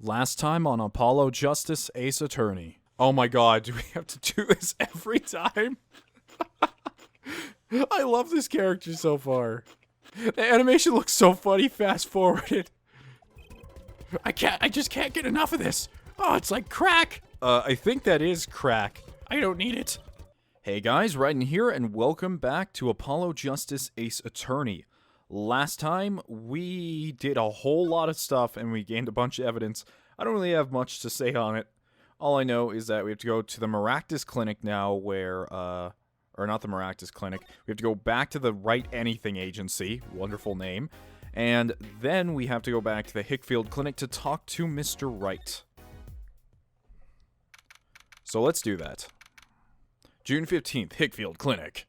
Last time on Apollo Justice Ace Attorney. Oh my god, do we have to do this every time? I love this character so far. The animation looks so funny fast forwarded. I just can't get enough of this. Oh, it's like crack. I think that is crack. I don't need it. Hey guys, Ryden here, and welcome back to Apollo Justice Ace Attorney. Last time, we did a whole lot of stuff, and we gained a bunch of evidence. I don't really have much to say on it. All I know is that we have to go to the Maractus Clinic now, where, or not the Maractus Clinic. We have to go back to the Wright Anything Agency, wonderful name, and then we have to go back to the Hickfield Clinic to talk to Mr. Wright. So let's do that. June 15th, Hickfield Clinic.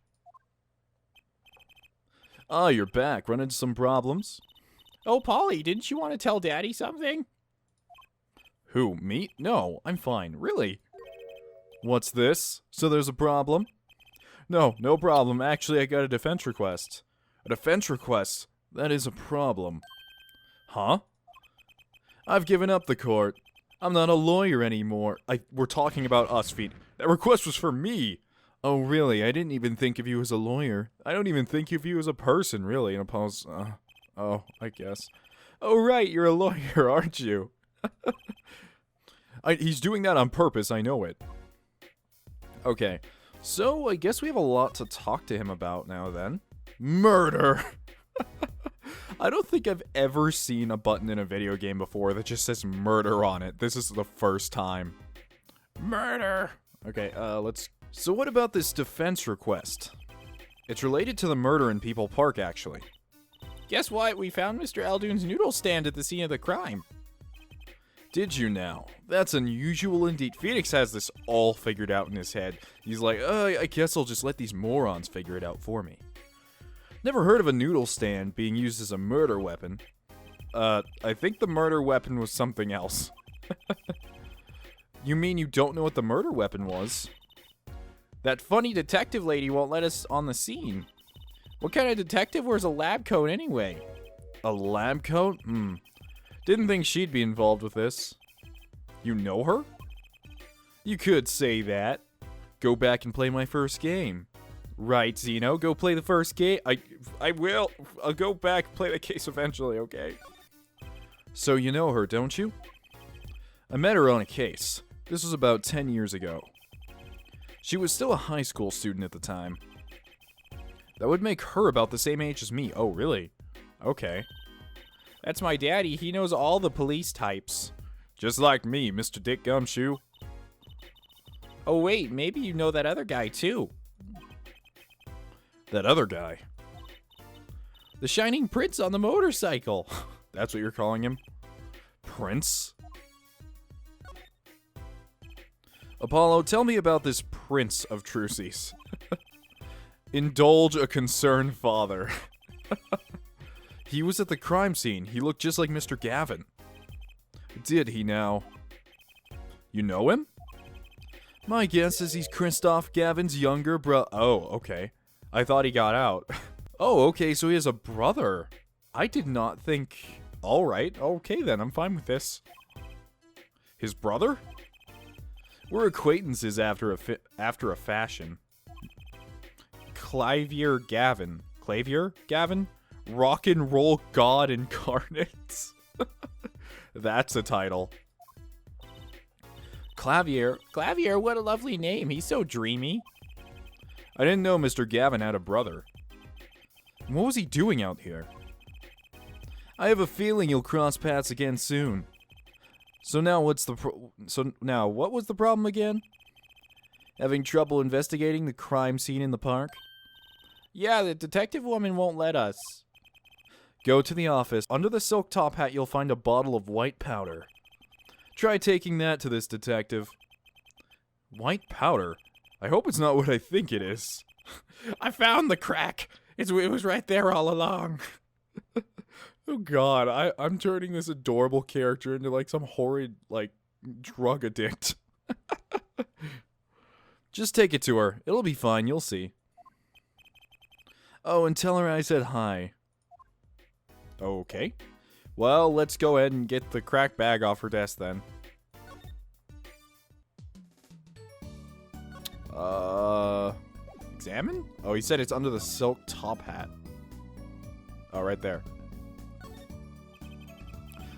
Ah, you're back. Run into some problems? Oh, Polly, didn't you want to tell Daddy something? Who, me? No, I'm fine. Really? What's this? So there's a problem? No, no problem. Actually, I got a defense request. A defense request? That is a problem. Huh? I've given up the court. I'm not a lawyer anymore. We're talking about us, Feet. That request was for me. Oh, really? I didn't even think of you as a lawyer. I don't even think of you as a person, really. And Apollo's, oh, I guess. Oh, right, you're a lawyer, aren't you? He's doing that on purpose, I know it. Okay, so I guess we have a lot to talk to him about now, then. Murder! I don't think I've ever seen a button in a video game before that just says murder on it. This is the first time. Murder! Okay, let's... So what about this defense request? It's related to the murder in People Park, actually. Guess what? We found Mr. Eldoon's noodle stand at the scene of the crime. Did you now? That's unusual indeed. Phoenix has this all figured out in his head. He's like, I guess I'll just let these morons figure it out for me. Never heard of a noodle stand being used as a murder weapon. I think the murder weapon was something else. You mean you don't know what the murder weapon was? That funny detective lady won't let us on the scene. What kind of detective wears a lab coat anyway? A lab coat? Didn't think she'd be involved with this. You know her? You could say that. Go back and play my first game. Right, Zeno, go play the first game. I will. I'll go back and play the case eventually, okay? So you know her, don't you? I met her on a case. This was about 10 years ago. She was still a high school student at the time. That would make her about the same age as me. Oh, really? Okay. That's my daddy. He knows all the police types. Just like me, Mr. Dick Gumshoe. Oh, wait. Maybe you know that other guy, too. That other guy? The Shining Prince on the motorcycle. That's what you're calling him? Prince? Apollo, tell me about this Prince of Trucies. Indulge a concerned father. He was at the crime scene. He looked just like Mr. Gavin. Did he now? You know him? My guess is he's Christoph Gavin's younger bro- Oh, okay. I thought he got out. Oh, okay, so he has a brother. I did not think... Alright, okay then, I'm fine with this. His brother? We're acquaintances after a fashion. Clavier Gavin. Clavier Gavin? Rock and Roll God Incarnate. That's a title. Clavier, what a lovely name. He's so dreamy. I didn't know Mr. Gavin had a brother. What was he doing out here? I have a feeling you'll cross paths again soon. So now what was the problem again? Having trouble investigating the crime scene in the park? Yeah, the detective woman won't let us. Go to the office. Under the silk top hat, you'll find a bottle of white powder. Try taking that to this detective. White powder? I hope it's not what I think it is. I found the crack. It was right there all along. Oh god, I'm turning this adorable character into like some horrid, like, drug addict. Just take it to her. It'll be fine, you'll see. Oh, and tell her I said hi. Okay. Well, let's go ahead and get the crack bag off her desk then. Examine? Oh, he said it's under the silk top hat. Oh, right there.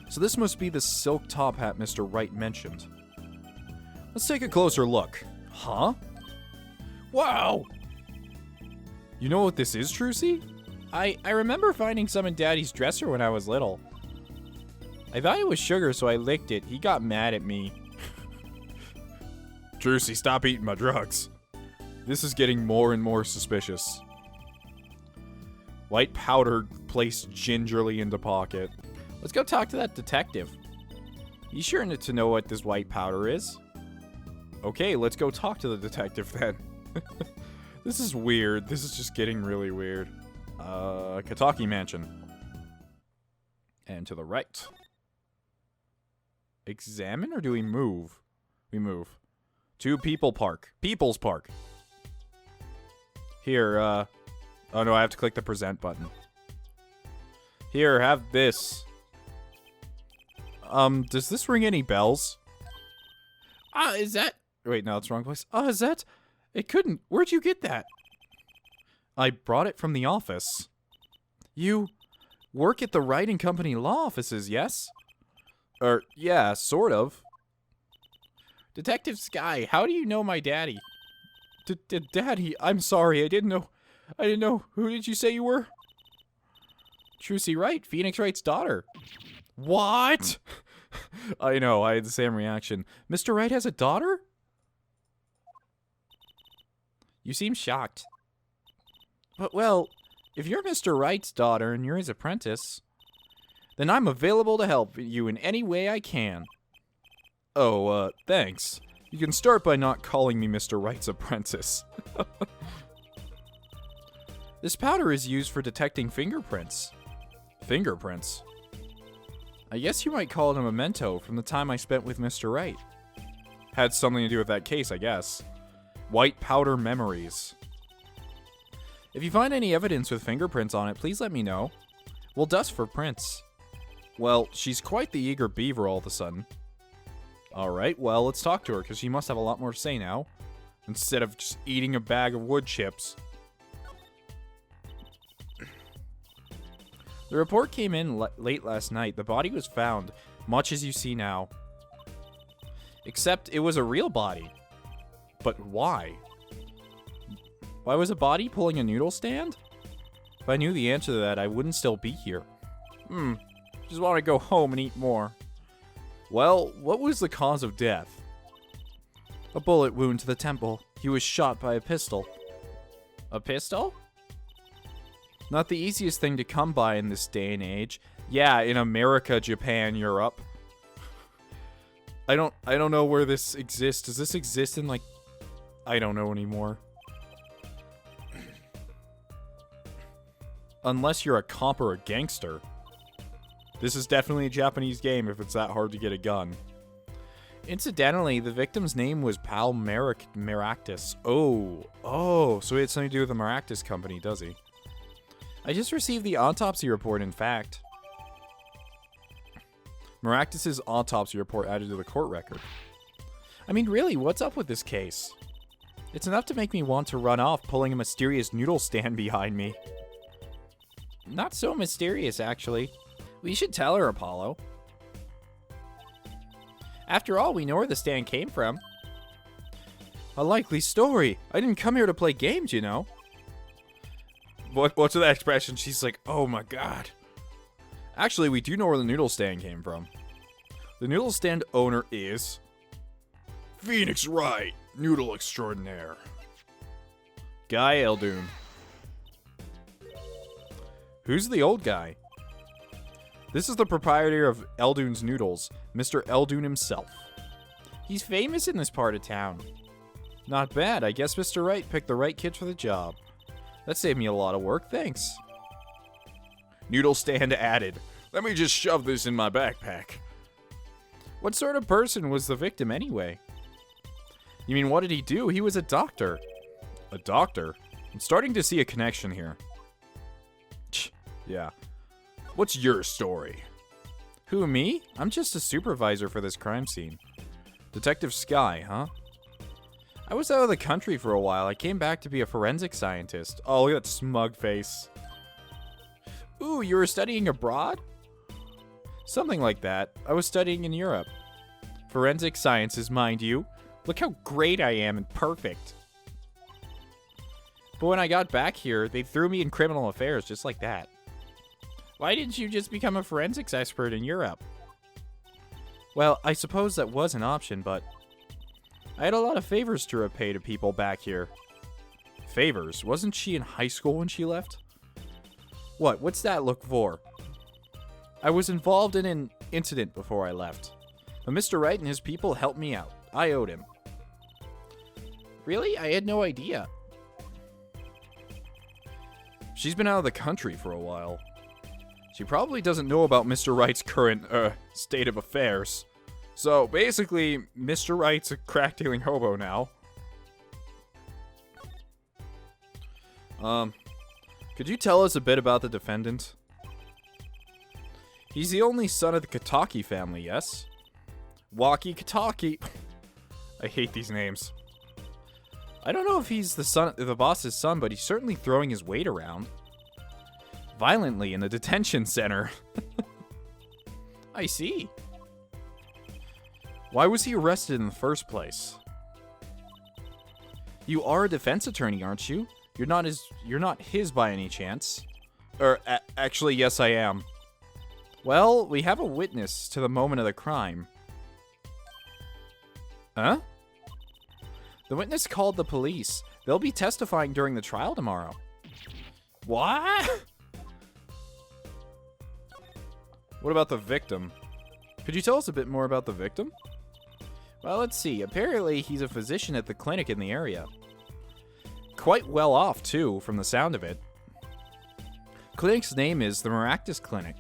So this must be the silk top hat Mr. Wright mentioned. Let's take a closer look. Huh? Wow! You know what this is, Trucy? I remember finding some in Daddy's dresser when I was little. I thought it was sugar, so I licked it. He got mad at me. Trucy, stop eating my drugs. This is getting more and more suspicious. White powder placed gingerly into pocket. Let's go talk to that detective. He's sure to know what this white powder is. Okay, let's go talk to the detective then. This is weird. This is just getting really weird. Kataki Mansion. And to the right. Examine or do we move? We move. To People's Park. Here, oh no, I have to click the present button. Here, have this. Does this ring any bells? Is that... Wait, no, it's the wrong place. Is that... It couldn't. Where'd you get that? I brought it from the office. You work at the Wright & Company law offices, yes? Yeah, sort of. Detective Sky, how do you know my daddy? Daddy, I'm sorry, I didn't know. Who did you say you were? Trucy Wright, Phoenix Wright's daughter. What? I know, I had the same reaction. Mr. Wright has a daughter? You seem shocked. But, well, if you're Mr. Wright's daughter and you're his apprentice, then I'm available to help you in any way I can. Oh, thanks. You can start by not calling me Mr. Wright's apprentice. This powder is used for detecting fingerprints. Fingerprints? I guess you might call it a memento from the time I spent with Mr. Wright. Had something to do with that case, I guess. White powder memories. If you find any evidence with fingerprints on it, please let me know. We'll dust for prints. Well, she's quite the eager beaver all of a sudden. Alright, well, let's talk to her, because she must have a lot more to say now. Instead of just eating a bag of wood chips. The report came in late last night. The body was found, much as you see now. Except it was a real body. But why? Why was a body pulling a noodle stand? If I knew the answer to that, I wouldn't still be here. Just want to go home and eat more. Well, what was the cause of death? A bullet wound to the temple. He was shot by a pistol. A pistol? Not the easiest thing to come by in this day and age. Yeah, in America, Japan, Europe. I don't know where this exists. Does this exist in, like... I don't know anymore. Unless you're a cop or a gangster. This is definitely a Japanese game if it's that hard to get a gun. Incidentally, the victim's name was Pal Maractus. Oh, so he had something to do with the Maractus company, does he? I just received the autopsy report, in fact. Maractus's autopsy report added to the court record. I mean, really, what's up with this case? It's enough to make me want to run off, pulling a mysterious noodle stand behind me. Not so mysterious, actually. We should tell her, Apollo. After all, we know where the stand came from. A likely story. I didn't come here to play games, you know. What's with that expression? She's like, oh my god. Actually, we do know where the noodle stand came from. The noodle stand owner is... Phoenix Wright, noodle extraordinaire. Guy Eldoon. Who's the old guy? This is the proprietor of Eldoon's Noodles, Mr. Eldoon himself. He's famous in this part of town. Not bad. I guess Mr. Wright picked the right kid for the job. That saved me a lot of work, thanks. Noodle stand added. Let me just shove this in my backpack. What sort of person was the victim anyway? You mean, what did he do? He was a doctor. A doctor? I'm starting to see a connection here. Yeah. What's your story? Who, me? I'm just a supervisor for this crime scene. Detective Sky, huh? I was out of the country for a while. I came back to be a forensic scientist. Oh, look at that smug face. Ooh, you were studying abroad? Something like that. I was studying in Europe. Forensic sciences, mind you. Look how great I am and perfect. But when I got back here, they threw me in criminal affairs just like that. Why didn't you just become a forensics expert in Europe? Well, I suppose that was an option, but I had a lot of favors to repay to people back here. Favors? Wasn't she in high school when she left? What? What's that look for? I was involved in an incident before I left. But Mr. Wright and his people helped me out. I owed him. Really? I had no idea. She's been out of the country for a while. She probably doesn't know about Mr. Wright's current, state of affairs. So, basically, Mr. Wright's a crack-dealing hobo now. Could you tell us a bit about the defendant? He's the only son of the Kataki family, yes? Waki Kataki. I hate these names. I don't know if he's the boss's son, but he's certainly throwing his weight around. Violently in the detention center. I see. Why was he arrested in the first place? You are a defense attorney, aren't you? You're not his by any chance. Actually, yes, I am. Well, we have a witness to the moment of the crime. Huh? The witness called the police. They'll be testifying during the trial tomorrow. What? What about the victim? Could you tell us a bit more about the victim? Well, let's see. Apparently, he's a physician at the clinic in the area. Quite well off, too, from the sound of it. Clinic's name is the Maractus Clinic.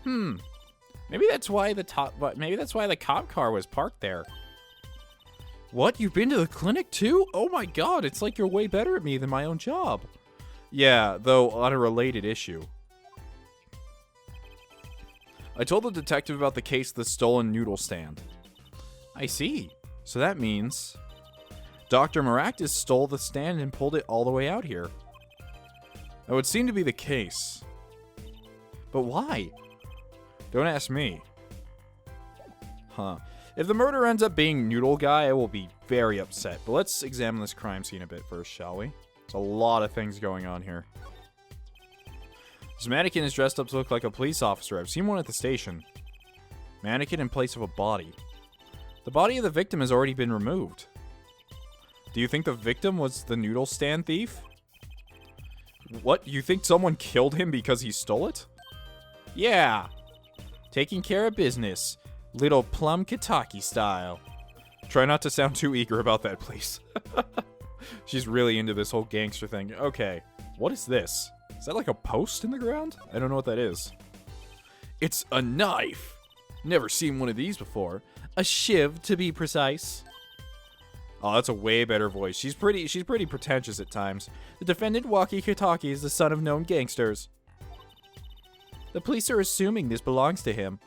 Maybe that's why the cop car was parked there. What? You've been to the clinic too? Oh my god, it's like you're way better at me than my own job. Yeah, though on a related issue. I told the detective about the case of the stolen noodle stand. I see. So that means Dr. Maractus stole the stand and pulled it all the way out here. That would seem to be the case. But why? Don't ask me. Huh. If the murder ends up being Noodle Guy, I will be very upset. But let's examine this crime scene a bit first, shall we? There's a lot of things going on here. This mannequin is dressed up to look like a police officer. I've seen one at the station. Mannequin in place of a body. The body of the victim has already been removed. Do you think the victim was the noodle stand thief? What? You think someone killed him because he stole it? Yeah. Taking care of business. Little Plum Kataki style. Try not to sound too eager about that, please. She's really into this whole gangster thing. Okay. What is this? Is that like a post in the ground? I don't know what that is. It's a knife. Never seen one of these before. A shiv, to be precise. Oh, that's a way better voice. She's pretty pretentious at times. The defendant, Waki Kataki, is the son of known gangsters. The police are assuming this belongs to him.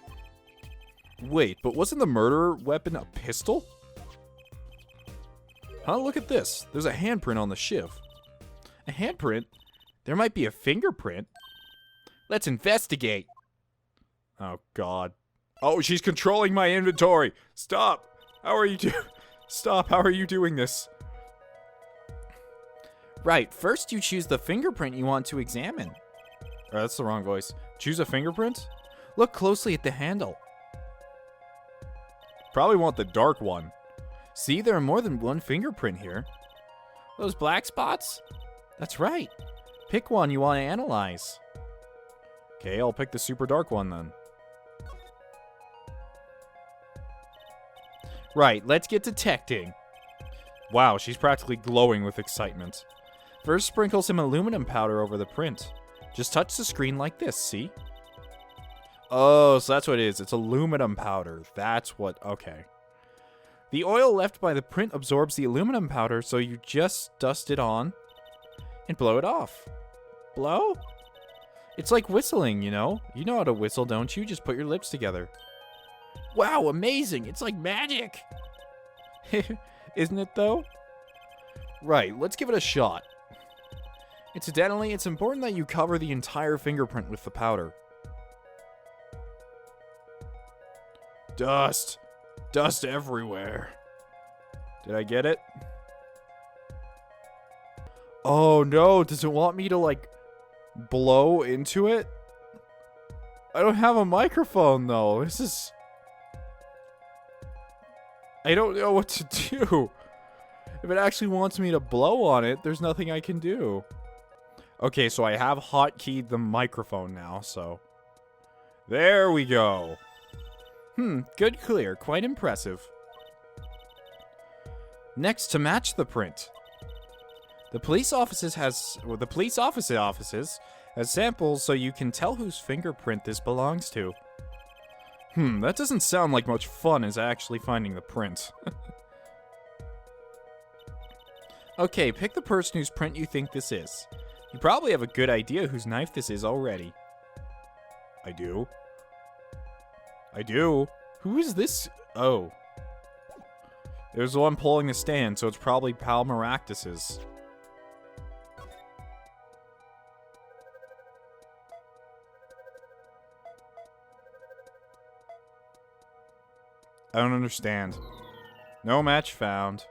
Wait, but wasn't the murder weapon a pistol? Huh, look at this. There's a handprint on the shiv. A handprint? There might be a fingerprint. Let's investigate. Oh, God. Oh, she's controlling my inventory. Stop. How are you Stop. How are you doing this? Right. First, you choose the fingerprint you want to examine. Oh, that's the wrong voice. Choose a fingerprint? Look closely at the handle. Probably want the dark one. See, there are more than one fingerprint here. Those black spots? That's right. Pick one you want to analyze. Okay, I'll pick the super dark one then. Right, let's get detecting. Wow, she's practically glowing with excitement. First, sprinkle some aluminum powder over the print. Just touch the screen like this, see? Oh, so that's what it is. It's aluminum powder. That's what... Okay. The oil left by the print absorbs the aluminum powder, so you just dust it on and blow it off. Blow? It's like whistling, you know? You know how to whistle, don't you? Just put your lips together. Wow, amazing! It's like magic! Isn't it, though? Right, let's give it a shot. Incidentally, it's important that you cover the entire fingerprint with the powder. Dust! Dust everywhere. Did I get it? Oh no, does it want me to, like, blow into it? I don't have a microphone, though. This is... I don't know what to do. If it actually wants me to blow on it, there's nothing I can do. Okay, so I have hotkeyed the microphone now, so... There we go. Good clear. Quite impressive. Next, to match the print. The police offices has samples so you can tell whose fingerprint this belongs to. That doesn't sound like much fun as actually finding the print. Okay, pick the person whose print you think this is. You probably have a good idea whose knife this is already. I do. Who is this? Oh. There's the one pulling the stand, so it's probably Palmeractus's. I don't understand. No match found.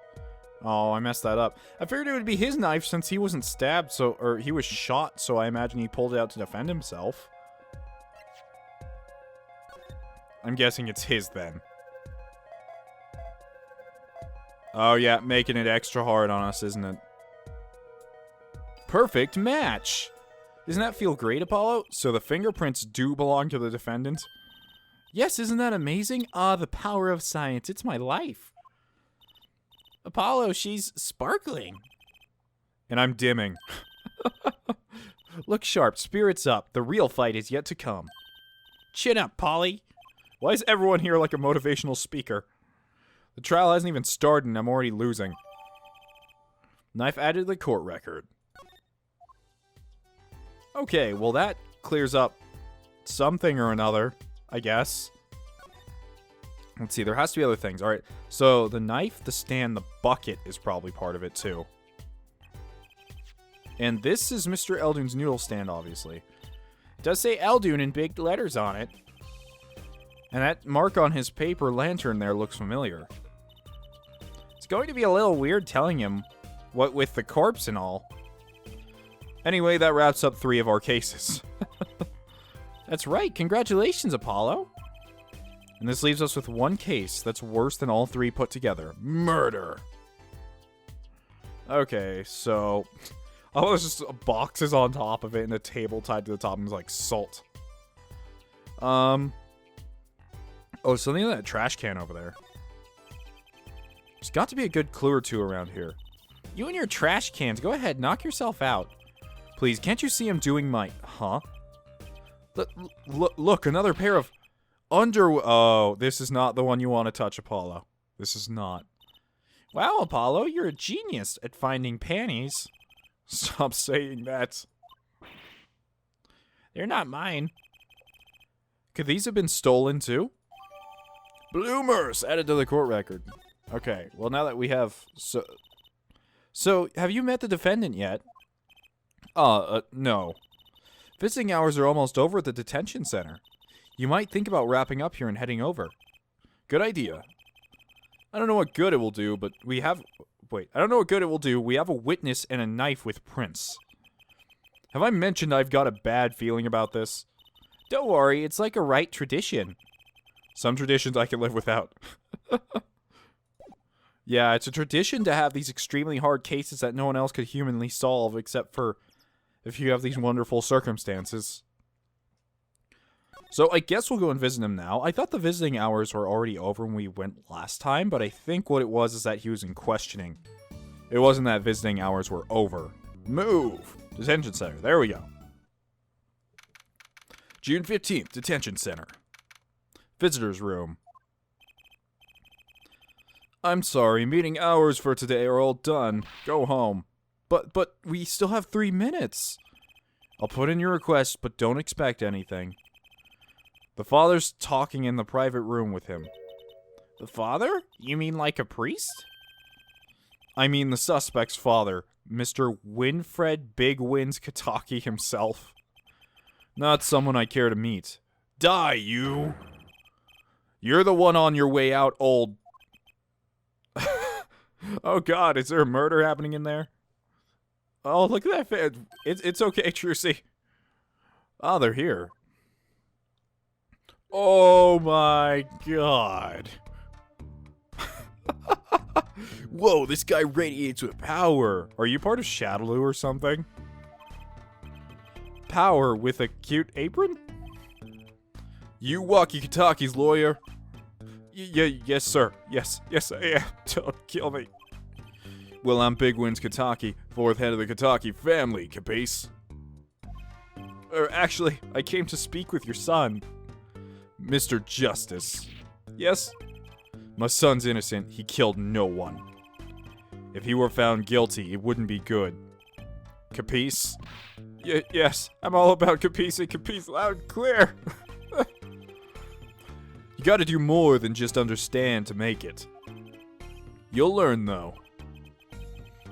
Oh, I messed that up. I figured it would be his knife since he wasn't stabbed, or he was shot, so I imagine he pulled it out to defend himself. I'm guessing it's his then. Oh yeah, making it extra hard on us, isn't it? Perfect match! Doesn't that feel great, Apollo? So the fingerprints do belong to the defendant? Yes, isn't that amazing? Ah, the power of science. It's my life. Apollo, she's sparkling. And I'm dimming. Look sharp, spirits up. The real fight is yet to come. Chin up, Polly. Why is everyone here like a motivational speaker? The trial hasn't even started and I'm already losing. Knife added to the court record. Okay, well that clears up something or another, I guess. Let's see, there has to be other things. Alright, so the knife, the stand, the bucket is probably part of it too. And this is Mr. Eldoon's noodle stand, obviously. It does say Eldoon in big letters on it. And that mark on his paper lantern there looks familiar. It's going to be a little weird telling him what with the corpse and all. Anyway, that wraps up 3 of our cases. That's right. Congratulations, Apollo. And this leaves us with 1 case that's worse than all 3 put together. Murder. Okay, so... Oh, there's just boxes on top of it and a table tied to the top and it's like salt. Oh, something in that trash can over there. There's got to be a good clue or 2 around here. You and your trash cans, go ahead, knock yourself out. Please, can't you see I'm doing my... Huh? Look, another pair of Oh, this is not the one you want to touch, Apollo. This is not. Wow, Apollo, you're a genius at finding panties. Stop saying that. They're not mine. Could these have been stolen too? Bloomers added to the court record. Okay, well now that we have... So, have you met the defendant yet? No. Visiting hours are almost over at the detention center. You might think about wrapping up here and heading over. Good idea. I don't know what good it will do, but we have... Wait, I don't know what good it will do. We have a witness and a knife with prints. Have I mentioned I've got a bad feeling about this? Don't worry, it's like a right tradition. Some traditions I can live without. Yeah, it's a tradition to have these extremely hard cases that no one else could humanly solve except for if you have these wonderful circumstances. So I guess we'll go and visit him now. I thought the visiting hours were already over when we went last time, but I think what it was is that he was in questioning. It wasn't that visiting hours were over. Move! Detention center. There we go. June 15th, detention center. Visitor's room. I'm sorry, meeting hours for today are all done. Go home. But we still have 3 minutes. I'll put in your request, but don't expect anything. The father's talking in the private room with him. The father? You mean like a priest? I mean the suspect's father, Mr. Winfred Big Wins Kataki himself. Not someone I care to meet. Die, you! You're the one on your way out, old... Oh god, is there a murder happening in there? Oh, look at that fan. It's okay, Trucy. Oh, they're here. Oh my god. Whoa, this guy radiates with power. Are you part of Shadaloo or something? Power with a cute apron? You Waki Kataki's lawyer? Yes, sir. Yes, I am. Don't kill me. Well, I'm Big Wins Kataki, 4th head of the Kataki family, capice? Actually, I came to speak with your son. Mr. Justice. Yes? My son's innocent. He killed no one. If he were found guilty, it wouldn't be good. Capice? Yes, I'm all about capice and capice loud and clear. You gotta do more than just understand to make it. You'll learn, though.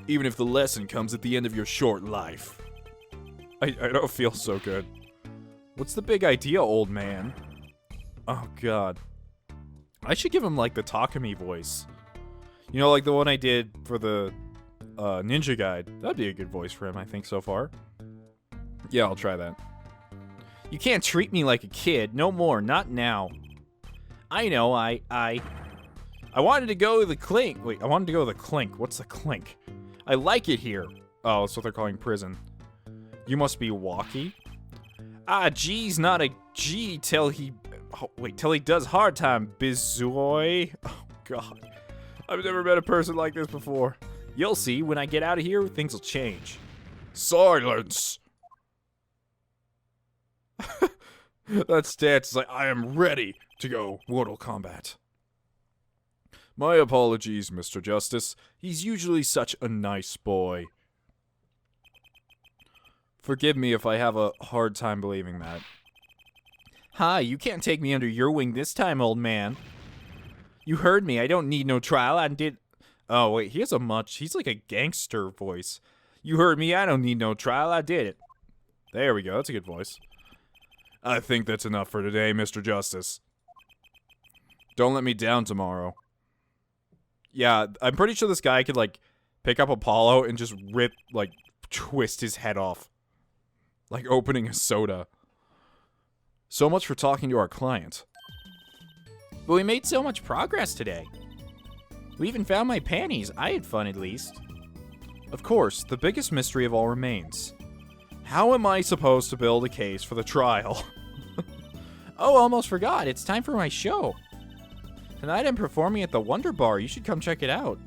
Even if the lesson comes at the end of your short life. I don't feel so good. What's the big idea, old man? Oh, God. I should give him, like, the Takumi voice. You know, like the one I did for the Ninja Guide. That'd be a good voice for him, I think, so far. Yeah, I'll try that. You can't treat me like a kid. No more. Not now. I know, I wanted to go to the Clink. Wait, I wanted to go to the Clink. What's the Clink? I like it here. Oh, that's what they're calling prison. You must be Walkie? Ah, G's not a G till he... Oh, wait, till he does hard time, bizoy. Oh, God. I've never met a person like this before. You'll see, when I get out of here, things will change. Silence! That stance is like, I am ready to go Mortal Kombat. My apologies, Mr. Justice. He's usually such a nice boy. Forgive me if I have a hard time believing that. Hi, you can't take me under your wing this time, old man. You heard me. I don't need no trial. I did... Oh, wait. He's like a gangster voice. You heard me. I don't need no trial. I did it. There we go. That's a good voice. I think that's enough for today, Mr. Justice. Don't let me down tomorrow. Yeah, I'm pretty sure this guy could, like, pick up Apollo and just rip, like, twist his head off. Like opening a soda. So much for talking to our client. But we made so much progress today. We even found my panties. I had fun, at least. Of course, the biggest mystery of all remains. How am I supposed to build a case for the trial? Oh, almost forgot. It's time for my show. Tonight I'm performing at the Wonder Bar. You should come check it out.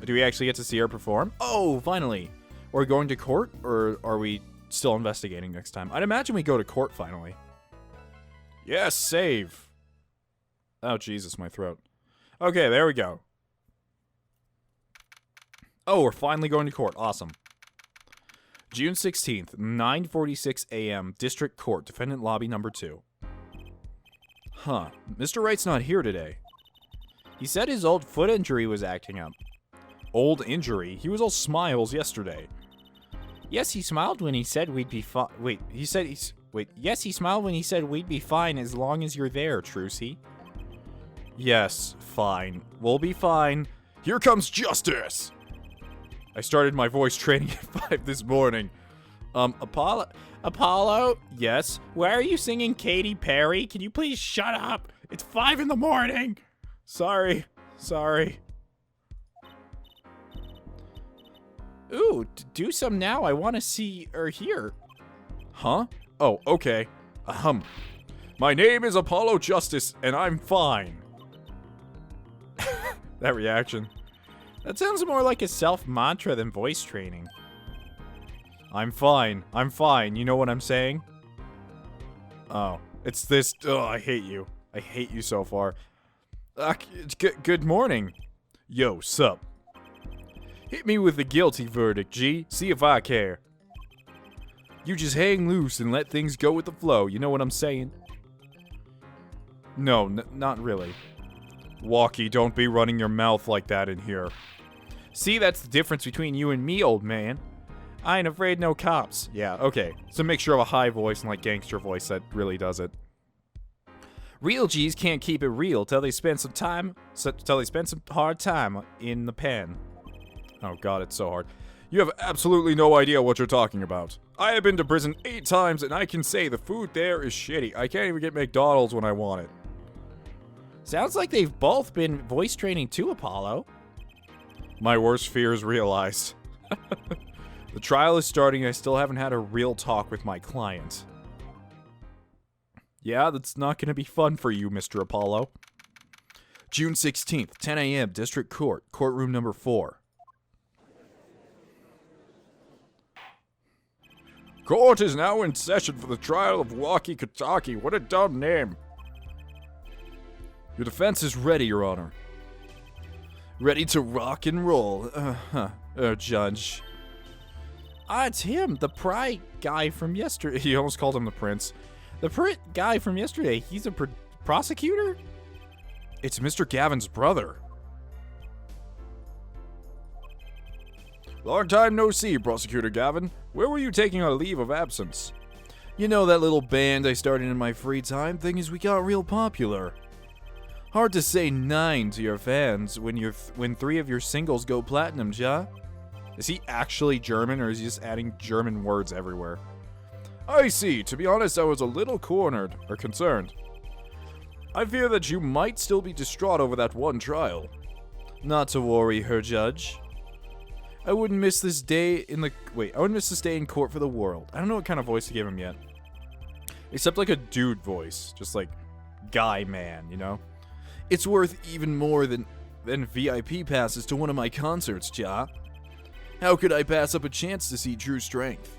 Do we actually get to see her perform? Oh, finally. Are we going to court, or are we still investigating next time? I'd imagine we go to court finally. Yes, save. Oh, Jesus, my throat. Okay, there we go. Oh, we're finally going to court. Awesome. June 16th, 9:46 a.m., District Court, Defendant Lobby number 2. Huh. Mr. Wright's not here today. He said his old foot injury was acting up. Old injury? He was all smiles yesterday. Yes, he smiled when he said we'd be fine. Wait, he said he's... Wait, yes, he smiled when he said we'd be fine as long as you're there, Trucy. Yes, fine. We'll be fine. Here comes justice! I started my voice training at 5 this morning. Apollo? Yes? Why are you singing Katy Perry? Can you please shut up? It's 5 in the morning! Sorry. Ooh, do some now. I want to see or hear. Huh? Oh, okay. My name is Apollo Justice, and I'm fine. That reaction. That sounds more like a self-mantra than voice training. I'm fine. You know what I'm saying? Oh, it's this. Oh, I hate you. I hate you so far. Good morning. Yo, sup? Hit me with the guilty verdict, G. See if I care. You just hang loose and let things go with the flow, you know what I'm saying? No, not really. Walkie, don't be running your mouth like that in here. See, that's the difference between you and me, old man. I ain't afraid no cops. Yeah, okay. It's a mixture of a high voice and like gangster voice that really does it. Real G's can't keep it real till they spend some hard time in the pen. Oh god, it's so hard. You have absolutely no idea what you're talking about. I have been to prison 8 times and I can say the food there is shitty. I can't even get McDonald's when I want it. Sounds like they've both been voice training too, Apollo. My worst fears realized. The trial is starting. I still haven't had a real talk with my client. Yeah, that's not going to be fun for you, Mr. Apollo. June 16th, 10 a.m., District Court, courtroom number 4. Court is now in session for the trial of Walkie Kataki. What a dumb name. Your defense is ready, Your Honor. Ready to rock and roll. Judge. Ah, it's him, the Pry guy from yesterday. He almost called him the Prince. The guy from yesterday. He's a prosecutor? It's Mr. Gavin's brother. Long time no see, Prosecutor Gavin. Where were you taking a leave of absence? You know that little band I started in my free time? Thing is, we got real popular. Hard to say 9 to your fans when 3 of your singles go platinum, ja? Is he actually German, or is he just adding German words everywhere? I see. To be honest, I was a little cornered, or concerned. I fear that you might still be distraught over that one trial. Not to worry, Her Judge. I wouldn't miss this day in court for the world. I don't know what kind of voice to give him yet. Except like a dude voice. Just like, guy man, you know? It's worth even more than VIP passes to one of my concerts, ja. How could I pass up a chance to see true strength?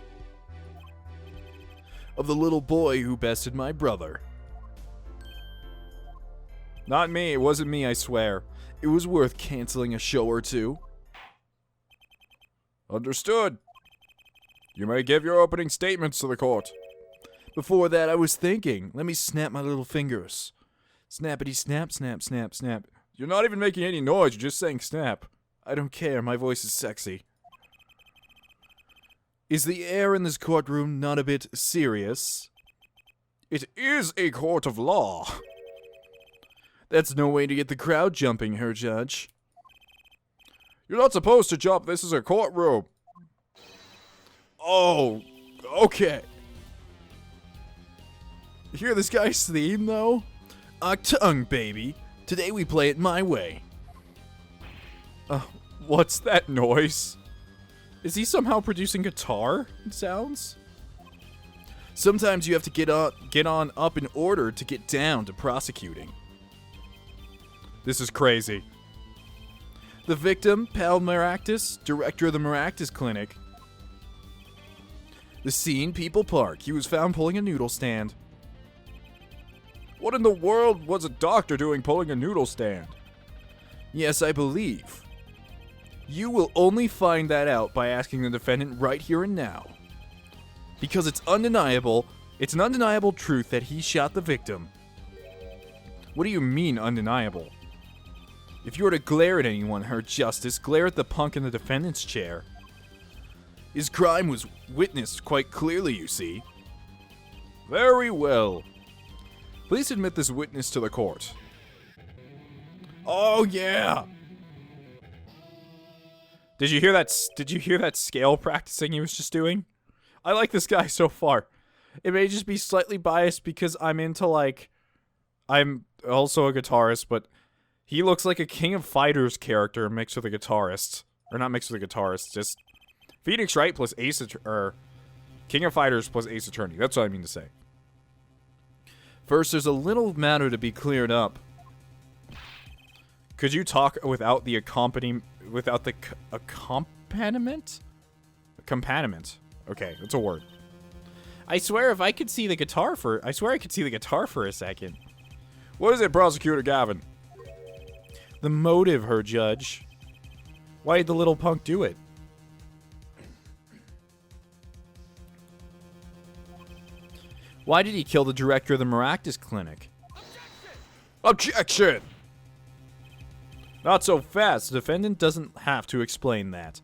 Of the little boy who bested my brother. Not me, it wasn't me, I swear. It was worth canceling a show or two. Understood. You may give your opening statements to the court. Before that, I was thinking. Let me snap my little fingers. Snappity snap, snap, snap, snap. You're not even making any noise, you're just saying snap. I don't care, my voice is sexy. Is the air in this courtroom not a bit serious? It is a court of law. That's no way to get the crowd jumping, Her Judge. You're not supposed to jump, this is a courtroom. Oh, okay. You hear this guy's theme, though? Octung, baby. Today we play it my way. What's that noise? Is he somehow producing guitar sounds? Sometimes you have to get on up in order to get down to prosecuting. This is crazy. The victim, Pal Maractus, director of the Maractus Clinic. The scene, People Park. He was found pulling a noodle stand. What in the world was a doctor doing pulling a noodle stand? Yes, I believe. You will only find that out by asking the defendant right here and now. Because it's an undeniable truth that he shot the victim. What do you mean, undeniable? If you were to glare at anyone, Her Justice, glare at the punk in the defendant's chair. His crime was witnessed quite clearly, you see. Very well. Please admit this witness to the court. Oh, yeah! Did you hear that scale practicing he was just doing? I like this guy so far. It may just be slightly biased because I'm also a guitarist, but he looks like a King of Fighters character mixed with a guitarist. Or not mixed with a guitarist, just Phoenix Wright plus King of Fighters plus Ace Attorney. That's what I mean to say. First, there's a little matter to be cleared up. Could you talk without the accompaniment? Accompaniment. Okay, that's a word. I swear I could see the guitar for a second. What is it, Prosecutor Gavin? The motive, Her Judge. Why did the little punk do it? Why did he kill the director of the Maractus Clinic? Objection! Not so fast. The defendant doesn't have to explain that.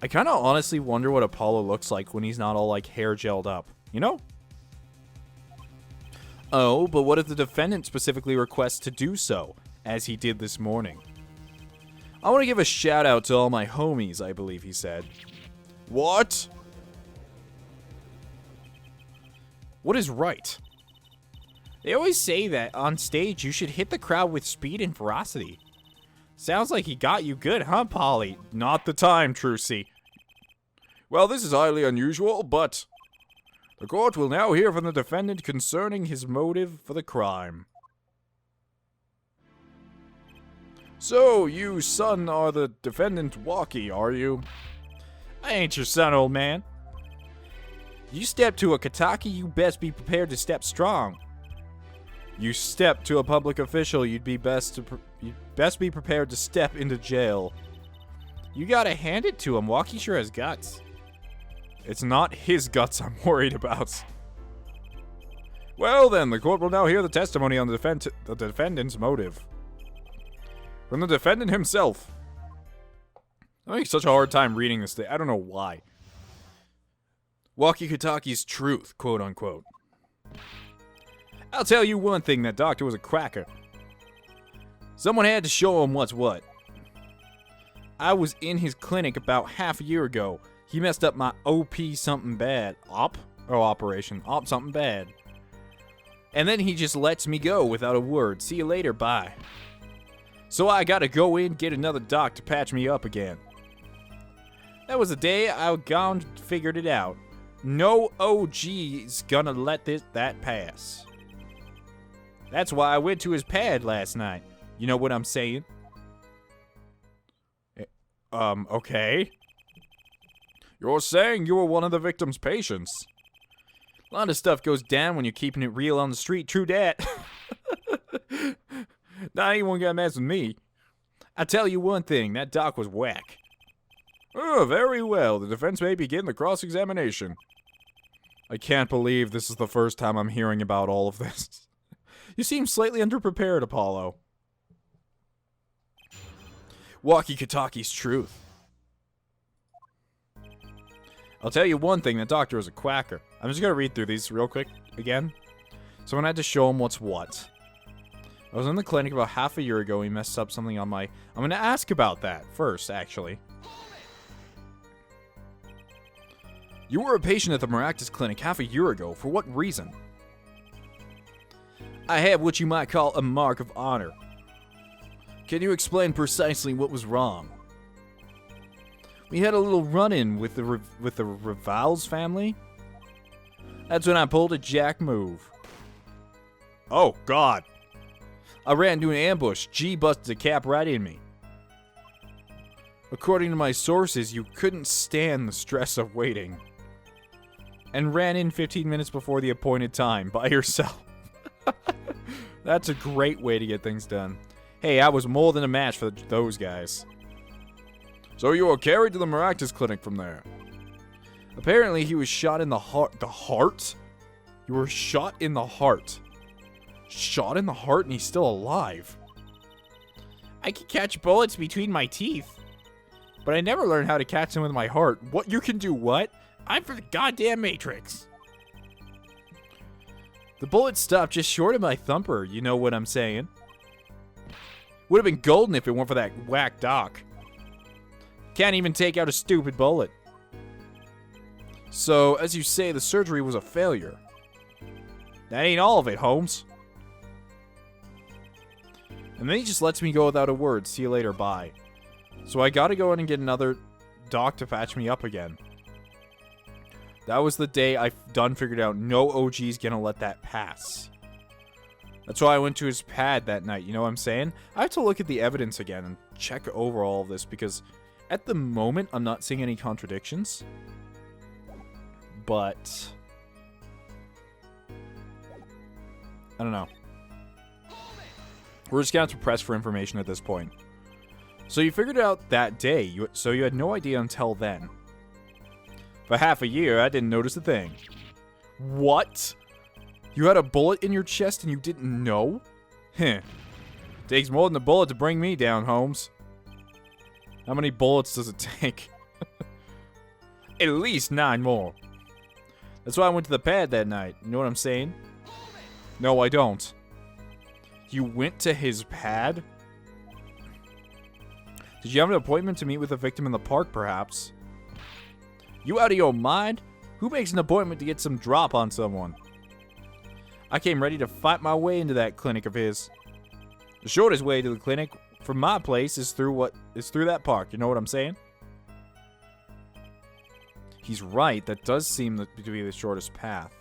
I kind of honestly wonder what Apollo looks like when he's not all like hair gelled up. You know? Oh, but what if the defendant specifically requests to do so, as he did this morning? I want to give a shout out to all my homies, I believe he said. What? What is right? They always say that on stage you should hit the crowd with speed and ferocity. Sounds like he got you good, huh, Polly? Not the time, Trucy. Well, this is highly unusual, but the court will now hear from the defendant concerning his motive for the crime. So, you son are the defendant Walkie, are you? I ain't your son, old man. You step to a Kataki, you best be prepared to step strong. You step to a public official, you'd best be prepared to step into jail. You gotta hand it to him. Walkie sure has guts. It's not his guts I'm worried about. Well then, the court will now hear the testimony on the defendant's motive. From the defendant himself. I'm having such a hard time reading this thing. I don't know why. Walkie Kataki's truth, quote unquote. I'll tell you one thing, that doctor was a cracker. Someone had to show him what's what. I was in his clinic about half a year ago. He messed up my OP something bad. Operation. Op something bad. And then he just lets me go without a word. See you later, bye. So I gotta go in, get another doc to patch me up again. That was the day I gone figured it out. No OG's gonna let that pass. That's why I went to his pad last night. You know what I'm saying? Okay. You're saying you were one of the victim's patients. A lot of stuff goes down when you're keeping it real on the street, true dat. Not anyone gonna mess with me. I tell you one thing, that doc was whack. Oh, very well. The defense may begin the cross-examination. I can't believe this is the first time I'm hearing about all of this. You seem slightly underprepared, Apollo. Walkie Kataki's truth. I'll tell you one thing, that doctor is a quacker. I'm just gonna read through these real quick again. Someone had to show him what's what. I was in the clinic about half a year ago. He messed up something on my... I'm gonna ask about that first, actually. You were a patient at the Maractus Clinic half a year ago. For what reason? I have what you might call a mark of honor. Can you explain precisely what was wrong? We had a little run-in with the Revals family. That's when I pulled a jack move. Oh, God. I ran into an ambush. G busted a cap right in me. According to my sources, you couldn't stand the stress of waiting. And ran in 15 minutes before the appointed time by yourself. That's a great way to get things done. Hey, I was more than a match for those guys. So you were carried to the Maractus Clinic from there. Apparently he was shot in the heart. The heart? You were shot in the heart. Shot in the heart and he's still alive. I can catch bullets between my teeth. But I never learned how to catch them with my heart. What? You can do what? I'm for the goddamn Matrix. The bullet stopped just short of my thumper, you know what I'm saying? Would have been golden if it weren't for that whack doc. Can't even take out a stupid bullet. So, as you say, the surgery was a failure. That ain't all of it, Holmes. And then he just lets me go without a word. See you later, bye. So I gotta go in and get another doc to patch me up again. That was the day I done figured out no OG's gonna let that pass. That's why I went to his pad that night, you know what I'm saying? I have to look at the evidence again and check over all of this because at the moment I'm not seeing any contradictions. But I don't know. We're just gonna have to press for information at this point. So you figured it out that day, so you had no idea until then. For half a year, I didn't notice a thing. What? You had a bullet in your chest and you didn't know? Heh. Takes more than a bullet to bring me down, Holmes. How many bullets does it take? At least 9 more. That's why I went to the pad that night. You know what I'm saying? No, I don't. You went to his pad? Did you have an appointment to meet with a victim in the park, perhaps? You out of your mind? Who makes an appointment to get some drop on someone? I came ready to fight my way into that clinic of his. The shortest way to the clinic from my place is through that park. You know what I'm saying? He's right. That does seem to be the shortest path.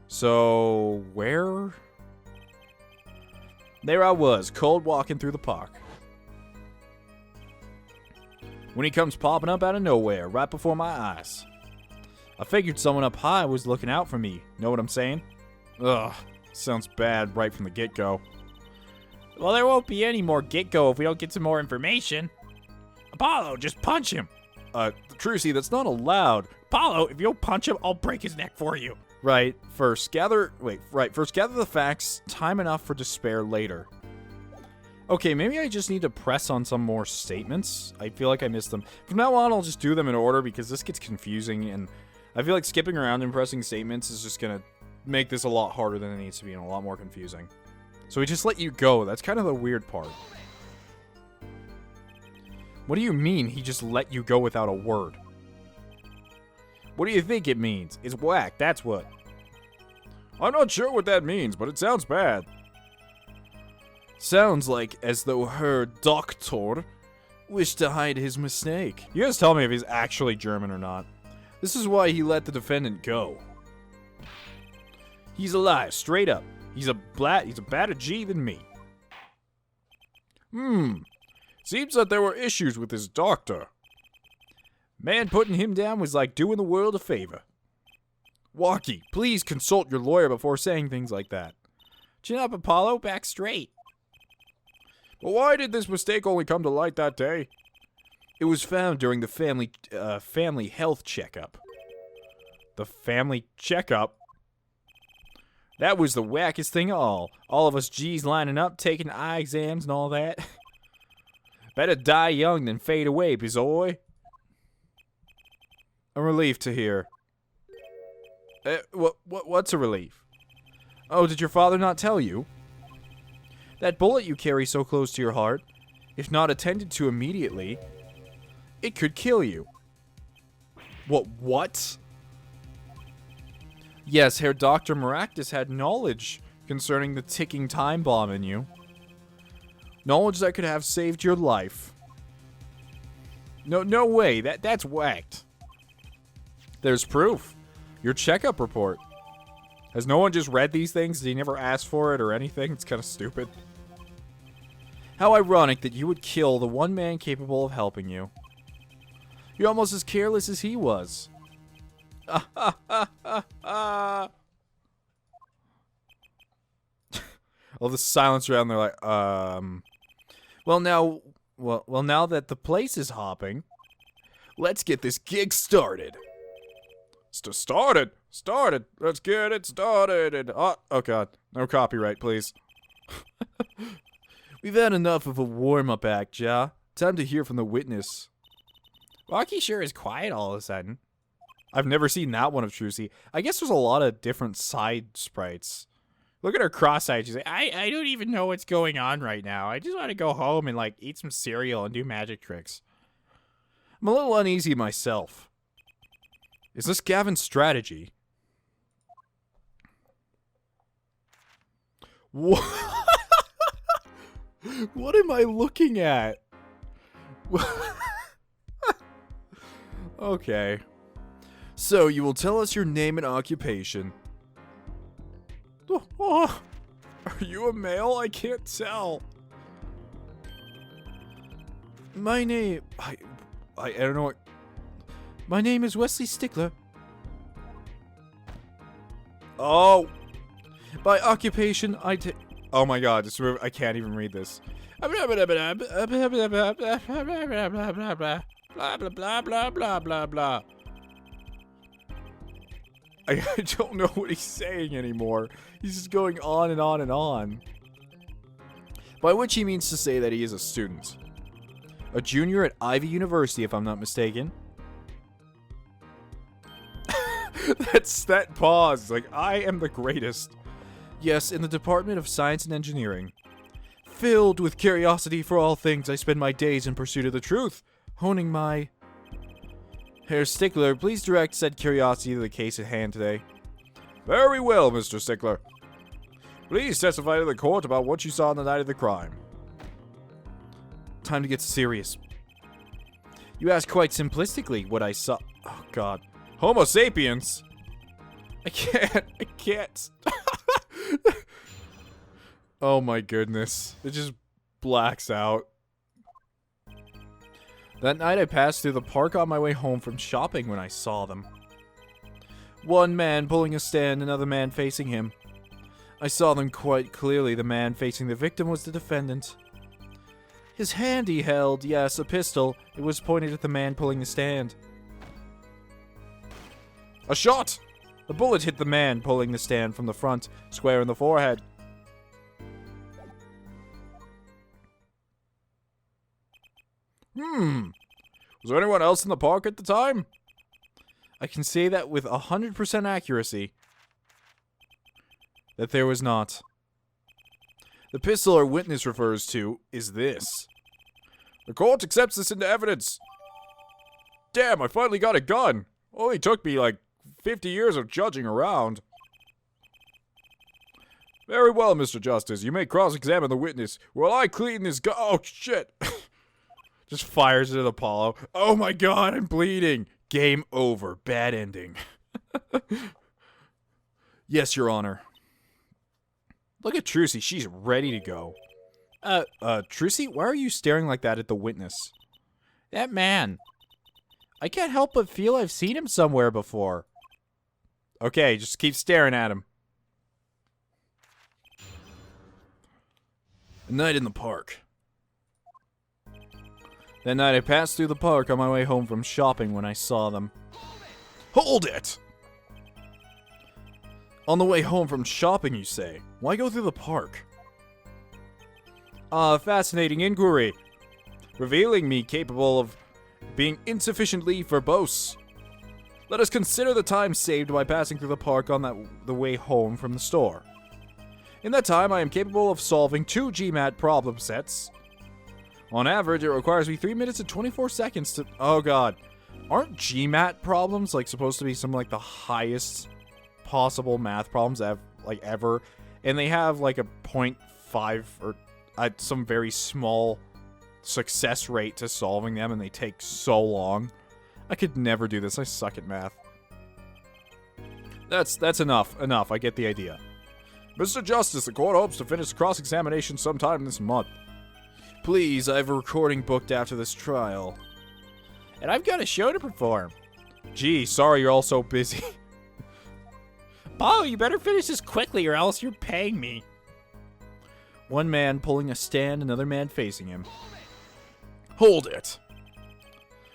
So, where? There I was, cold walking through the park. When he comes popping up out of nowhere, right before my eyes. I figured someone up high was looking out for me. Know what I'm saying? Ugh, sounds bad right from the get-go. Well, there won't be any more get-go if we don't get some more information. Apollo, just punch him. Trucy, that's not allowed. Apollo, if you don't punch him, I'll break his neck for you. Right, first gather the facts, time enough for despair later. Okay, maybe I just need to press on some more statements. I feel like I missed them. From now on, I'll just do them in order because this gets confusing, and I feel like skipping around and pressing statements is just gonna make this a lot harder than it needs to be and a lot more confusing. So we just let you go. That's kind of the weird part. What do you mean he just let you go without a word? What do you think it means? It's whack, that's what. I'm not sure what that means, but it sounds bad. Sounds like as though her doctor wished to hide his mistake. You guys tell me if he's actually German or not. This is why he let the defendant go. He's alive, straight up. He's a badder G than me. Seems that there were issues with his doctor. Man, putting him down was like doing the world a favor. Walkie, please consult your lawyer before saying things like that. Chin up, Apollo, back straight. But why did this mistake only come to light that day? It was found during the family health checkup. The family checkup? That was the wackest thing of all. All of us G's lining up, taking eye exams and all that. Better die young than fade away, bizoy. A relief to hear. What's a relief? Oh, did your father not tell you? That bullet you carry so close to your heart, if not attended to immediately, it could kill you. What? Yes, Herr Dr. Maractus had knowledge concerning the ticking time bomb in you. Knowledge that could have saved your life. No way, that's whacked. There's proof. Your checkup report. Has no one just read these things? Did he never ask for it or anything? It's kind of stupid. How ironic that you would kill the one man capable of helping you. You're almost as careless as he was. All the silence around there, like, Well, now that the place is hopping, let's get this gig started. Started. Let's get it started. Oh God, no copyright, please. We've had enough of a warm-up act, Ja. Time to hear from the witness. Rocky sure is quiet all of a sudden. I've never seen that one of Trucy. I guess there's a lot of different side sprites. Look at her cross-eyed. She's like, I don't even know what's going on right now. I just want to go home and, like, eat some cereal and do magic tricks. I'm a little uneasy myself. Is this Gavin's strategy? What? What am I looking at? Okay. So, you will tell us your name and occupation. Oh, are you a male? I can't tell. My name... I don't know what... My name is Wesley Stickler. Oh! By occupation, oh my god, I can't even read this. Blah blah blah blah blah blah blah blah blah blah blah. I don't know what he's saying anymore. He's just going on and on and on. By which he means to say that he is a student. A junior at Ivy University, if I'm not mistaken. That's that pause. Like, I am the greatest. Yes, in the Department of Science and Engineering. Filled with curiosity for all things, I spend my days in pursuit of the truth, honing my... Herr Stickler, please direct said curiosity to the case at hand today. Very well, Mr. Stickler. Please testify to the court about what you saw on the night of the crime. Time to get serious. You asked quite simplistically what I saw. Oh, God. Homo sapiens? I can't. Oh my goodness. It just blacks out. That night I passed through the park on my way home from shopping when I saw them. One man pulling a stand, another man facing him. I saw them quite clearly. The man facing the victim was the defendant. His hand he held, yes, a pistol. It was pointed at the man pulling the stand. A shot! The bullet hit the man pulling the stand from the front, square in the forehead. Was there anyone else in the park at the time? I can say that with 100% accuracy. That there was not. The pistol our witness refers to is this. The court accepts this into evidence. Damn, I finally got a gun. Only took me like 50 years of judging around. Very well, Mr. Justice. You may cross-examine the witness while I clean this gun. Oh, shit. Just fires it at Apollo. Oh my god, I'm bleeding. Game over. Bad ending. Yes, Your Honor. Look at Trucy. She's ready to go. Trucy, why are you staring like that at the witness? That man. I can't help but feel I've seen him somewhere before. Okay, just keep staring at him. A night in the park. That night I passed through the park on my way home from shopping when I saw them. Hold it! On the way home from shopping, you say? Why go through the park? Fascinating inquiry. Revealing me capable of being insufficiently verbose. Let us consider the time saved by passing through the park on the way home from the store. In that time, I am capable of solving 2 GMAT problem sets. On average, it requires me 3 minutes and 24 seconds to... Oh, God. Aren't GMAT problems, like, supposed to be some, like, the highest possible math problems ever? And they have, like, a 0.5 or some very small success rate to solving them, and they take so long. I could never do this. I suck at math. That's enough. Enough. I get the idea. Mr. Justice, the court hopes to finish cross-examination sometime this month. Please, I have a recording booked after this trial. And I've got a show to perform. Gee, sorry you're all so busy. Paul, you better finish this quickly or else you're paying me. One man pulling a stand, another man facing him. Hold it!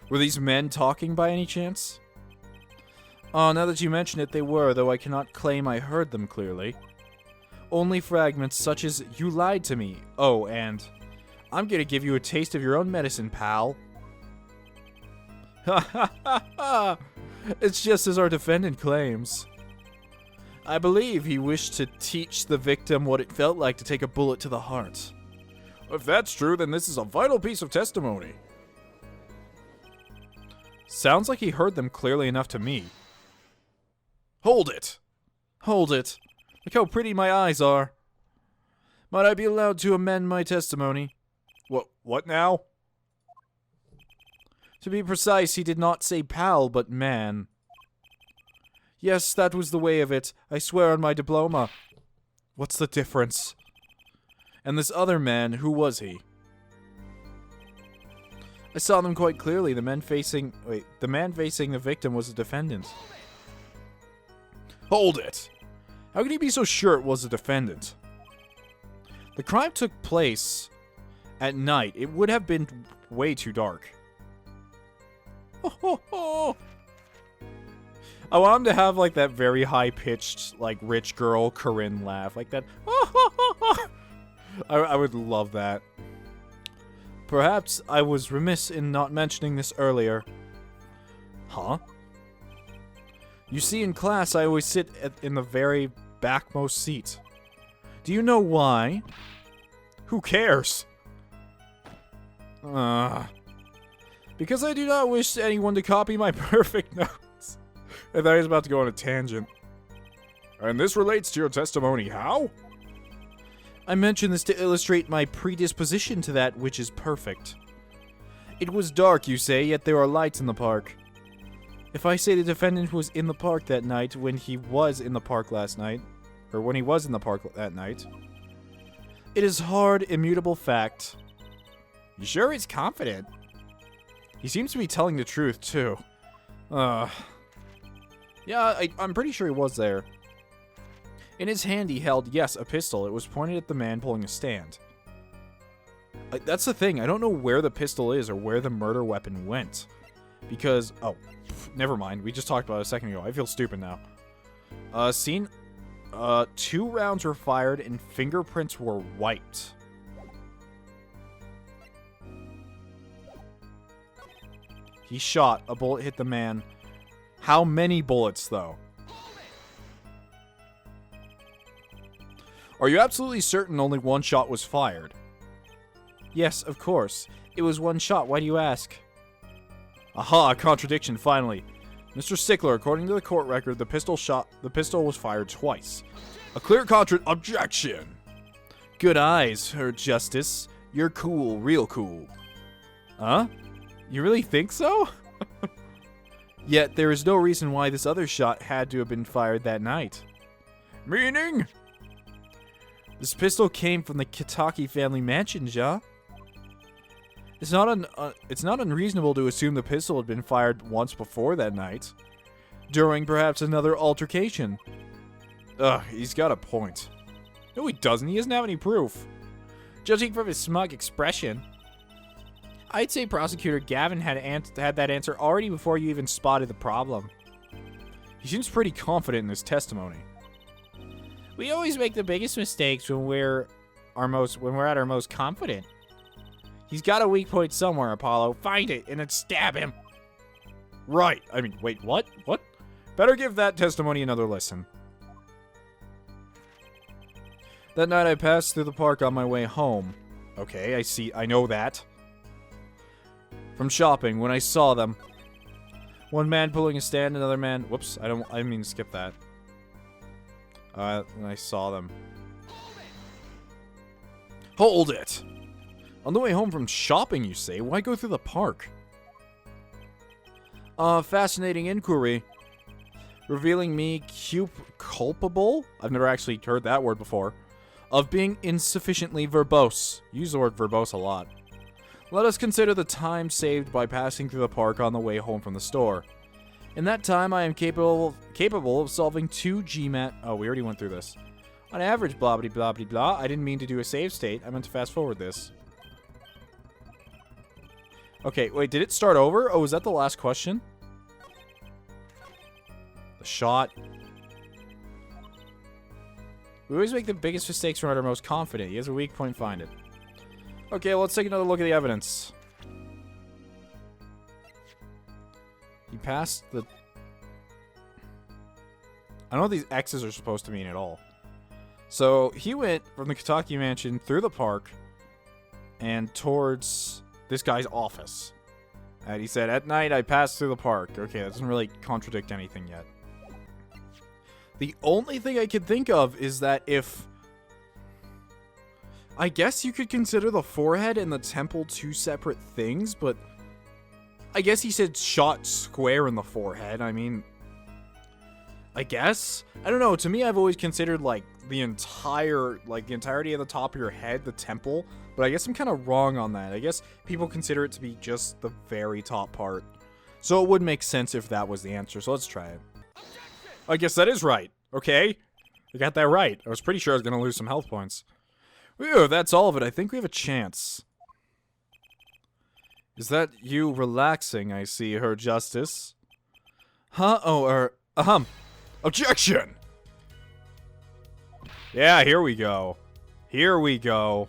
Were these men talking by any chance? Oh, now that you mention it, they were, though I cannot claim I heard them clearly. Only fragments such as, you lied to me. Oh, and... I'm gonna give you a taste of your own medicine, pal. Ha ha ha ha! It's just as our defendant claims. I believe he wished to teach the victim what it felt like to take a bullet to the heart. If that's true, then this is a vital piece of testimony. Sounds like he heard them clearly enough to me. Hold it! Hold it. Look how pretty my eyes are. Might I be allowed to amend my testimony? What now? To be precise, he did not say pal, but man. Yes, that was the way of it. I swear on my diploma. What's the difference? And this other man, who was he? I saw them quite clearly. The man facing the victim was the defendant. Hold it! How could he be so sure it was the defendant? The crime took place at night. It would have been way too dark. I want him to have, like, that very high-pitched, like, rich girl Corinne laugh. Like that. I would love that. Perhaps I was remiss in not mentioning this earlier. Huh? You see, in class, I always sit in the very backmost seat. Do you know why? Who cares? Because I do not wish anyone to copy my perfect notes. I thought he was about to go on a tangent. And this relates to your testimony, how? I mention this to illustrate my predisposition to that which is perfect. It was dark, you say, yet there are lights in the park. If I say the defendant was in the park that night when he was in the park last night, or when he was in the park that night, it is hard, immutable fact. You sure he's confident? He seems to be telling the truth, too. Yeah, I'm pretty sure he was there. In his hand he held, yes, a pistol. It was pointed at the man pulling a stand. That's the thing. I don't know where the pistol is or where the murder weapon went. Because, never mind. We just talked about it a second ago. I feel stupid now. Scene, 2 rounds were fired and fingerprints were wiped. He shot. A bullet hit the man. How many bullets, though? Are you absolutely certain only 1 shot was fired? Yes, of course. It was 1 shot. Why do you ask? Aha, a contradiction, finally. Mr. Stickler, according to the court record, the pistol was fired twice. A clear objection! Good eyes, Her Justice. You're cool, real cool. Huh? You really think so? Yet, there is no reason why this other shot had to have been fired that night. Meaning? This pistol came from the Kitaki family mansion, Ja. It's not unreasonable to assume the pistol had been fired once before that night. During, perhaps, another altercation. He's got a point. No, he doesn't. He doesn't have any proof. Judging from his smug expression, I'd say Prosecutor Gavin had that answer already before you even spotted the problem. He seems pretty confident in his testimony. We always make the biggest mistakes when we're at our most confident. He's got a weak point somewhere, Apollo. Find it and then stab him. Right. I mean, wait, what? What? Better give that testimony another listen. That night I passed through the park on my way home. Okay, I know that. From shopping, when I saw them. One man pulling a stand, another man... Whoops, I didn't mean to skip that. When I saw them. Hold it! On the way home from shopping, you say? Why go through the park? Fascinating inquiry. Revealing me culpable? I've never actually heard that word before. Of being insufficiently verbose. Use the word verbose a lot. Let us consider the time saved by passing through the park on the way home from the store. In that time, I am capable of solving 2 GMAT... Oh, we already went through this. On average, blah blah blah blah blah. I didn't mean to do a save state. I meant to fast forward this. Okay, wait, did it start over? Oh, was that the last question? The shot. We always make the biggest mistakes when we're at our most confident. He has a weak point, find it. Okay, well, let's take another look at the evidence. He passed the... I don't know what these X's are supposed to mean at all. So, he went from the Kitaki mansion through the park and towards this guy's office. And he said, at night I passed through the park. Okay, that doesn't really contradict anything yet. The only thing I could think of is that if... I guess you could consider the forehead and the temple 2 separate things, but... I guess he said shot square in the forehead. I mean... I guess? I don't know. To me, I've always considered, like, the entirety of the top of your head, the temple. But I guess I'm kind of wrong on that. I guess people consider it to be just the very top part. So it would make sense if that was the answer. So let's try it. I guess that is right. Okay. I got that right. I was pretty sure I was going to lose some health points. Whew, that's all of it. I think we have a chance. Is that you relaxing, I see, Her Justice? Huh? Oh, Objection! Yeah, here we go. Here we go.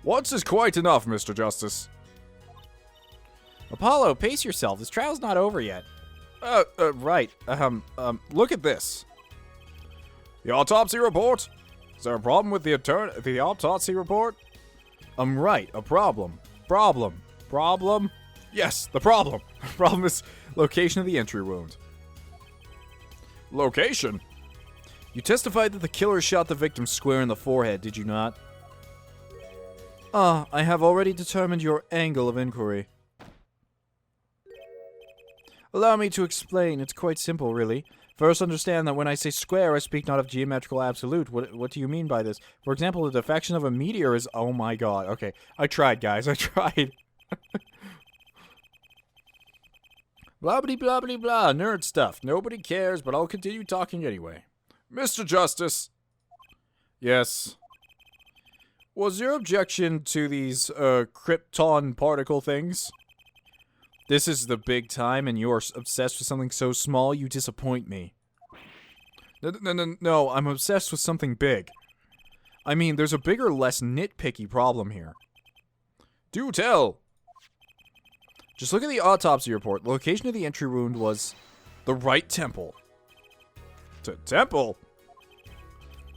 Once is quite enough, Mr. Justice. Apollo, pace yourself. This trial's not over yet. Right. Look at this. The autopsy report? Is there a problem with the autopsy report? Right, a problem. Problem? Yes, the problem. The problem is location of the entry wound. Location? You testified that the killer shot the victim square in the forehead, did you not? I have already determined your angle of inquiry. Allow me to explain. It's quite simple, really. First, understand that when I say square, I speak not of geometrical absolute. What do you mean by this? For example, the deflection of a meteor is... Oh my god. Okay, I tried, guys. I tried. Blah, blah, blah, blah, blah. Nerd stuff. Nobody cares, but I'll continue talking anyway. Mr. Justice. Yes. Was your objection to these, krypton particle things? This is the big time, and you're obsessed with something so small, you disappoint me. No, I'm obsessed with something big. I mean, there's a bigger, less nitpicky problem here. Do tell! Just look at the autopsy report. The location of the entry wound was the right temple. Temple?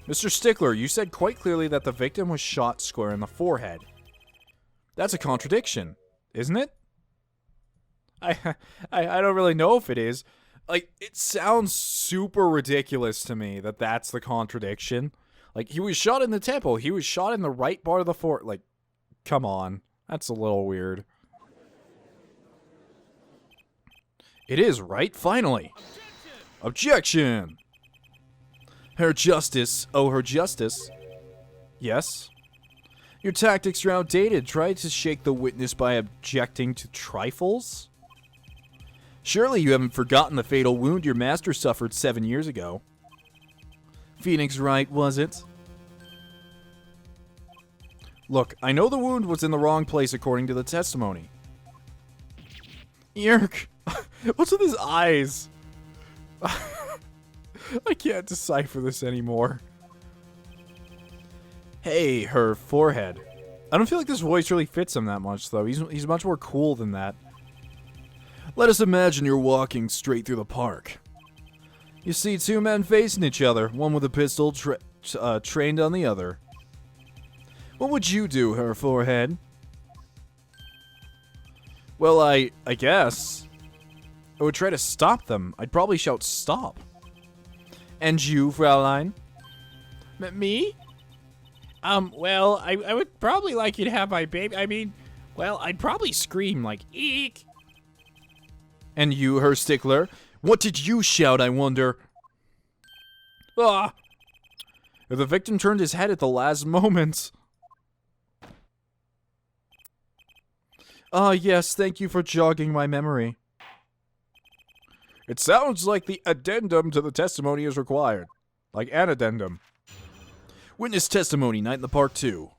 Mr. Stickler, you said quite clearly that the victim was shot square in the forehead. That's a contradiction, isn't it? I don't really know if it is. Like, it sounds super ridiculous to me that that's the contradiction. Like, he was shot in the temple. He was shot in the right part of the fort. Like, come on. That's a little weird. It is, right? Finally. Objection! Her Justice. Oh, Her Justice. Yes? Your tactics are outdated. Try to shake the witness by objecting to trifles? Surely you haven't forgotten the fatal wound your master suffered 7 years ago. Phoenix Wright, was it? Look, I know the wound was in the wrong place according to the testimony. Yerk! What's with his eyes? I can't decipher this anymore. Hey, her forehead. I don't feel like this voice really fits him that much, though. He's much more cool than that. Let us imagine you're walking straight through the park. You see two men facing each other, one with a pistol trained on the other. What would you do, her forehead? Well, I guess I would try to stop them. I'd probably shout, stop. And you, Fraulein? Me? Well, I would probably like you to have my baby. I mean, well, I'd probably scream like, eek. And you, her Stickler? What did you shout, I wonder? Ah! The victim turned his head at the last moment. Ah, yes, thank you for jogging my memory. It sounds like the addendum to the testimony is required. Like an addendum. Witness testimony, Night in the Park 2.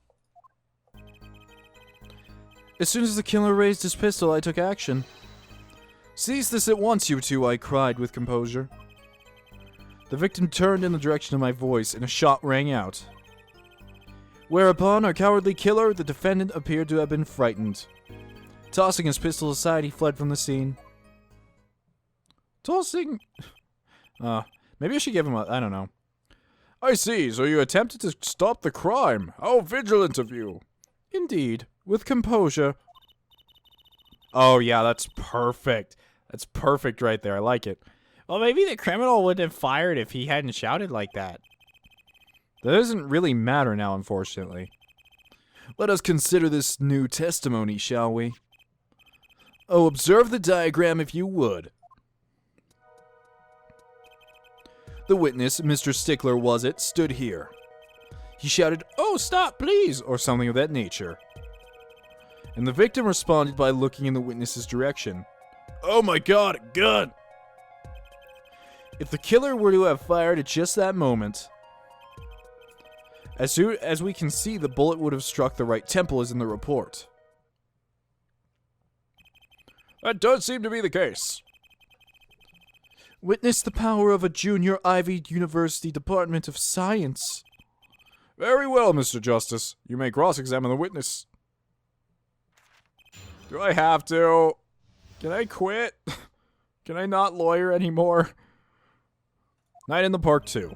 As soon as the killer raised his pistol, I took action. Cease this at once, you two, I cried with composure. The victim turned in the direction of my voice, and a shot rang out. Whereupon our cowardly killer, the defendant, appeared to have been frightened. Tossing his pistol aside, he fled from the scene. Tossing... maybe I should give him a... I don't know. I see, so you attempted to stop the crime. How vigilant of you. Indeed, with composure. Oh, yeah, that's perfect. That's perfect right there. I like it. Well, maybe the criminal wouldn't have fired if he hadn't shouted like that. That doesn't really matter now, unfortunately. Let us consider this new testimony, shall we? Oh, observe the diagram if you would. The witness, Mr. Stickler was it, stood here. He shouted, "Oh, stop, please," or something of that nature. And the victim responded by looking in the witness's direction. Oh my god, a gun! If the killer were to have fired at just that moment, as soon as we can see, the bullet would have struck the right temple as in the report. That does seem to be the case. Witness the power of a junior Ivy University Department of Science. Very well, Mr. Justice. You may cross-examine the witness. Do I have to? Can I quit? Can I not lawyer anymore? Night in the Park 2.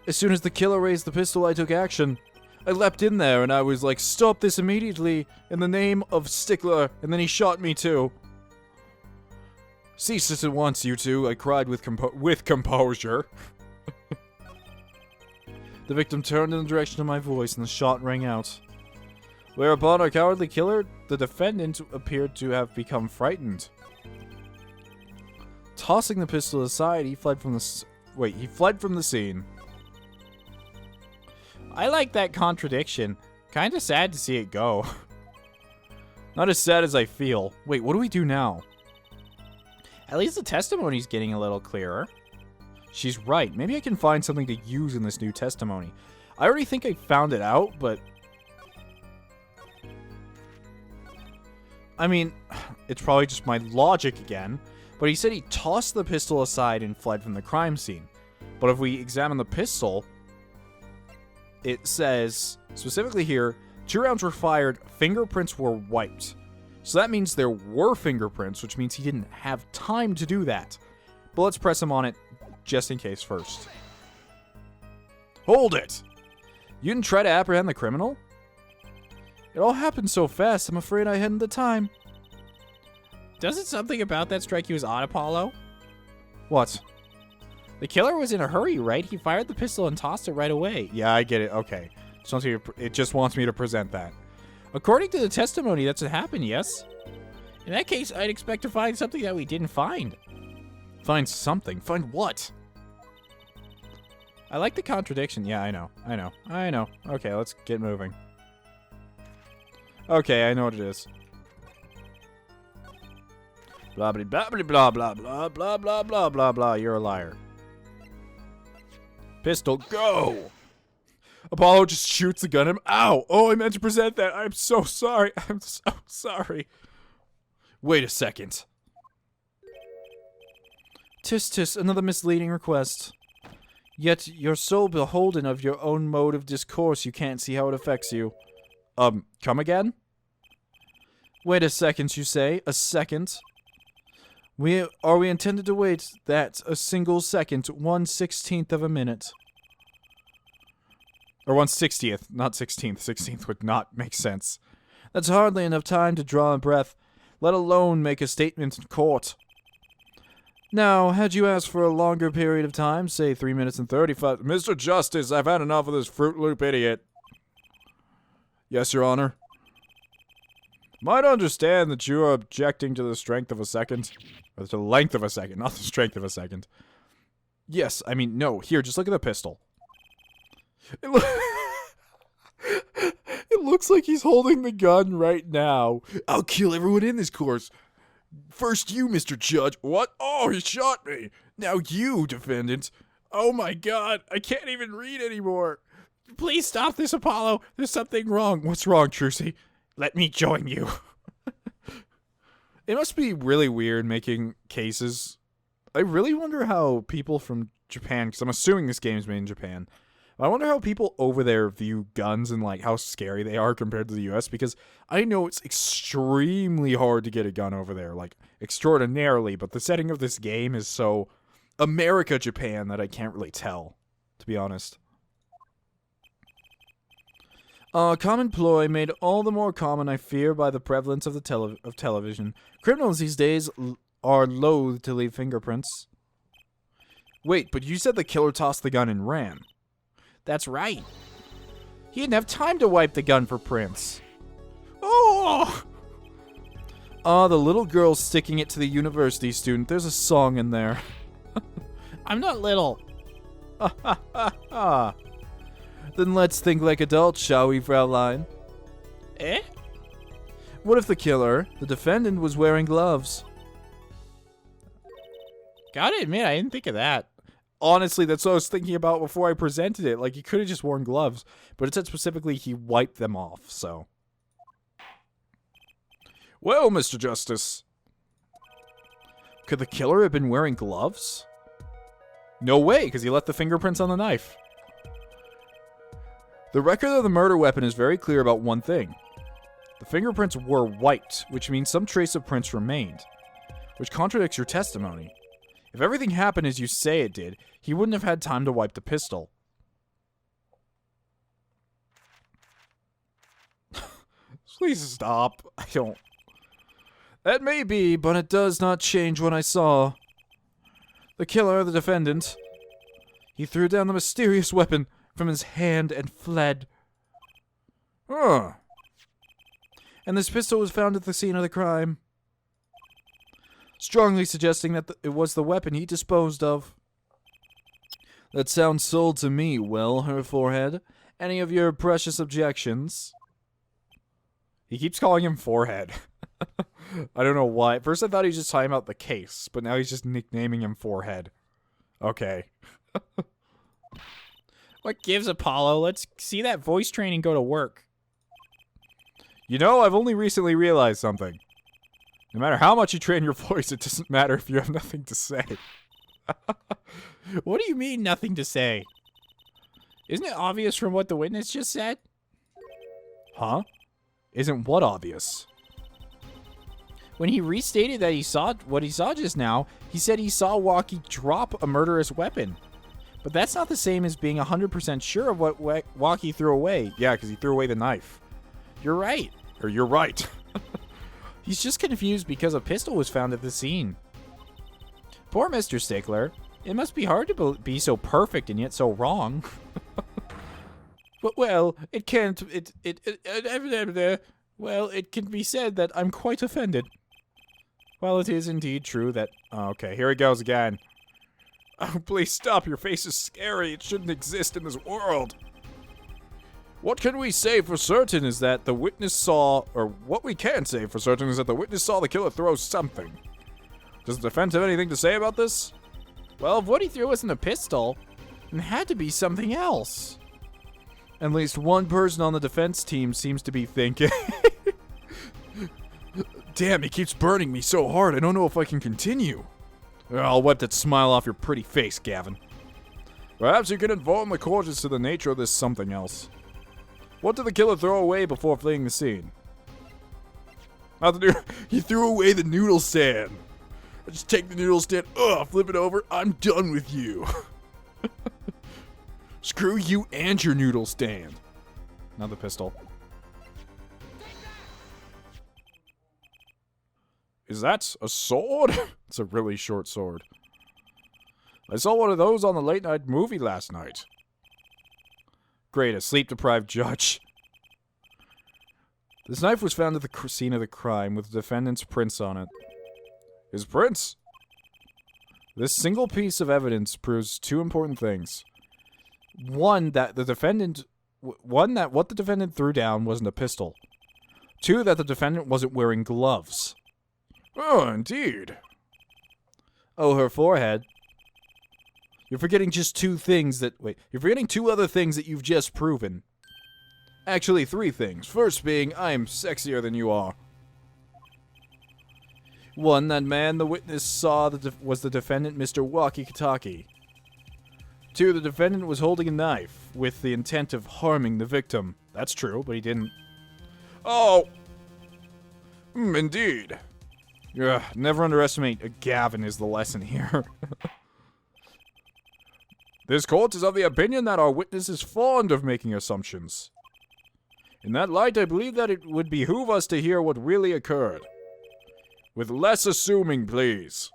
As soon as the killer raised the pistol, I took action. I leapt in there and I was like, stop this immediately in the name of Stickler, and then he shot me too. Cease this at once, you two, I cried with composure. The victim turned in the direction of my voice and the shot rang out. Whereupon our cowardly killer, the defendant, appeared to have become frightened. Tossing the pistol aside, he fled from the scene. I like that contradiction. Kinda sad to see it go. Not as sad as I feel. Wait, what do we do now? At least the testimony's getting a little clearer. She's right. Maybe I can find something to use in this new testimony. I already think I found it out, but... I mean, it's probably just my logic again. But he said he tossed the pistol aside and fled from the crime scene. But if we examine the pistol, it says, specifically here, 2 rounds were fired, fingerprints were wiped. So that means there were fingerprints, which means he didn't have time to do that. But let's press him on it, just in case first. Hold it! You didn't try to apprehend the criminal? It all happened so fast, I'm afraid I hadn't the time. Doesn't something about that strike you as odd, Apollo? What? The killer was in a hurry, right? He fired the pistol and tossed it right away. Yeah, I get it. Okay. It just wants me to present that. According to the testimony, that's what happened, yes? In that case, I'd expect to find something that we didn't find. Find something? Find what? I like the contradiction. Yeah, I know. Okay, let's get moving. Okay, I know what it is. Blah blah blah blah blah blah blah blah blah blah blah. You're a liar. Pistol, go! Apollo just shoots the gun at him. Ow! Oh, I meant to present that. I'm so sorry. I'm so sorry. Wait a second. Tis tis, another misleading request. Yet you're so beholden of your own mode of discourse you can't see how it affects you. Come again? Wait a second, you say? A second? Are we intended to wait that a single second, 1/16th of a minute? Or 1/60th, not 16th. 16th would not make sense. That's hardly enough time to draw a breath, let alone make a statement in court. Now, had you asked for a longer period of time, say 3 minutes and 35... Mr. Justice, I've had enough of this Fruit Loop idiot. Yes, Your Honor. Might understand that you are objecting to the strength of a second. Or to the length of a second, not the strength of a second. Yes, I mean, no. Here, just look at the pistol. It looks like he's holding the gun right now. I'll kill everyone in this course. First you, Mr. Judge. What? Oh, he shot me. Now you, defendant. Oh my god, I can't even read anymore. Please stop this, Apollo. There's something wrong. What's wrong, Trucy? Let me join you. It must be really weird making cases. I really wonder how people from Japan, because I'm assuming this game is made in Japan, I wonder how people over there view guns and like how scary they are compared to the US, because I know it's extremely hard to get a gun over there, like extraordinarily, but the setting of this game is so America Japan that I can't really tell, to be honest. A common ploy made all the more common, I fear, by the prevalence of television. Criminals these days are loath to leave fingerprints. Wait, but you said the killer tossed the gun and ran. That's right. He didn't have time to wipe the gun for prints. Oh! Ah, the little girl sticking it to the university student. There's a song in there. I'm not little. Ha ha ha ha. Then let's think like adults, shall we, Fraulein? Eh? What if the killer, the defendant, was wearing gloves? Gotta admit, I didn't think of that. Honestly, that's what I was thinking about before I presented it. Like, he could have just worn gloves, but it said specifically he wiped them off, so. Well, Mr. Justice. Could the killer have been wearing gloves? No way, because he left the fingerprints on the knife. The record of the murder weapon is very clear about one thing. The fingerprints were wiped, which means some trace of prints remained, which contradicts your testimony. If everything happened as you say it did, he wouldn't have had time to wipe the pistol. Please stop. I don't... That may be, but it does not change what I saw. The killer, the defendant, he threw down the mysterious weapon from his hand and fled. And this pistol was found at the scene of the crime, strongly suggesting that it was the weapon he disposed of. That sounds sold to me. Well, her forehead. Any of your precious objections? He keeps calling him Forehead. I don't know why. At first I thought he was just talking about the case, but now he's just nicknaming him Forehead. Okay. What gives, Apollo? Let's see that voice training go to work. You know, I've only recently realized something. No matter how much you train your voice, it doesn't matter if you have nothing to say. What do you mean, nothing to say? Isn't it obvious from what the witness just said? Huh? Isn't what obvious? When he restated that he saw what he saw just now, he said he saw Walkie drop a murderous weapon. But that's not the same as being 100% sure of what Walkie threw away. Yeah, because he threw away the knife. You're right. Or you're right. He's just confused because a pistol was found at the scene. Poor Mr. Stickler. It must be hard to be so perfect and yet so wrong. But, well, it can't... Well, it can be said that I'm quite offended. While it is indeed true that... Oh, okay, here he goes again. Oh, please stop. Your face is scary. It shouldn't exist in this world. What can we say for certain is that the witness saw... Or what we can say for certain is that the witness saw the killer throw something. Does the defense have anything to say about this? Well, if what he threw wasn't a pistol, it had to be something else. At least one person on the defense team seems to be thinking... Damn, he keeps burning me so hard, I don't know if I can continue. I'll wipe that smile off your pretty face, Gavin. Perhaps you can inform the court as to the nature of this something else. What did the killer throw away before fleeing the scene? He threw away the noodle stand. I just take the noodle stand, flip it over, I'm done with you. Screw you and your noodle stand. Now the pistol. Is that a sword? It's a really short sword. I saw one of those on the late night movie last night. Great, a sleep-deprived judge. This knife was found at the scene of the crime with the defendant's prints on it. His prints? This single piece of evidence proves two important things. One, that what the defendant threw down wasn't a pistol. Two, that the defendant wasn't wearing gloves. Oh, indeed. Oh, her forehead. You're forgetting just two things that... Wait, you're forgetting two other things that you've just proven. Actually, three things. First being, I am sexier than you are. One, that man the witness saw was the defendant, Mr. Walkie-Talkie. Two, the defendant was holding a knife with the intent of harming the victim. That's true, but he didn't. Oh! Indeed. Never underestimate a Gavin is the lesson here. This court is of the opinion that our witness is fond of making assumptions. In that light, I believe that it would behoove us to hear what really occurred. With less assuming, please.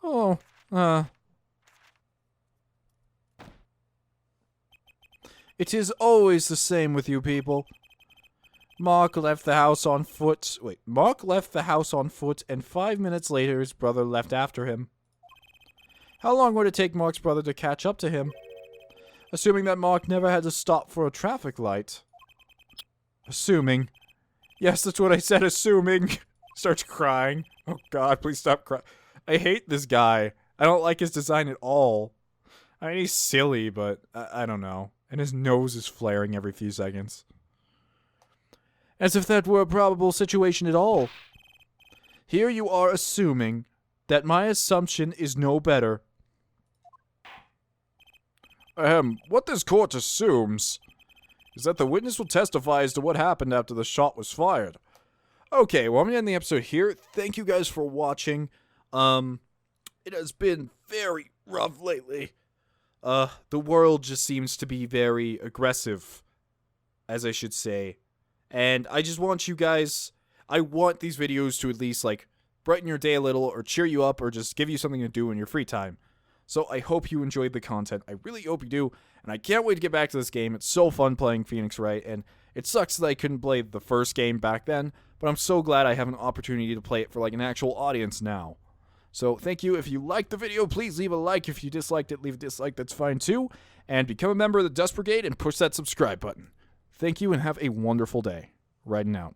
Oh, It is always the same with you people. Mark left the house on foot. Mark left the house on foot, and 5 minutes later his brother left after him. How long would it take Mark's brother to catch up to him? Assuming that Mark never had to stop for a traffic light. Assuming. Yes, that's what I said, assuming. Starts crying. Oh god, please stop crying. I hate this guy. I don't like his design at all. I mean, he's silly, but I don't know. And his nose is flaring every few seconds. As if that were a probable situation at all. Here you are assuming that my assumption is no better. What this court assumes is that the witness will testify as to what happened after the shot was fired. Okay, well, I'm gonna end the episode here. Thank you guys for watching. It has been very rough lately. The world just seems to be very aggressive, as I should say. And I just want you guys, I want these videos to at least, like, brighten your day a little, or cheer you up, or just give you something to do in your free time. So I hope you enjoyed the content. I really hope you do, and I can't wait to get back to this game. It's so fun playing Phoenix Wright, and it sucks that I couldn't play the first game back then, but I'm so glad I have an opportunity to play it for, like, an actual audience now. So thank you. If you liked the video, please leave a like. If you disliked it, leave a dislike. That's fine too. And become a member of the Dust Brigade and push that subscribe button. Thank you and have a wonderful day. Riding out.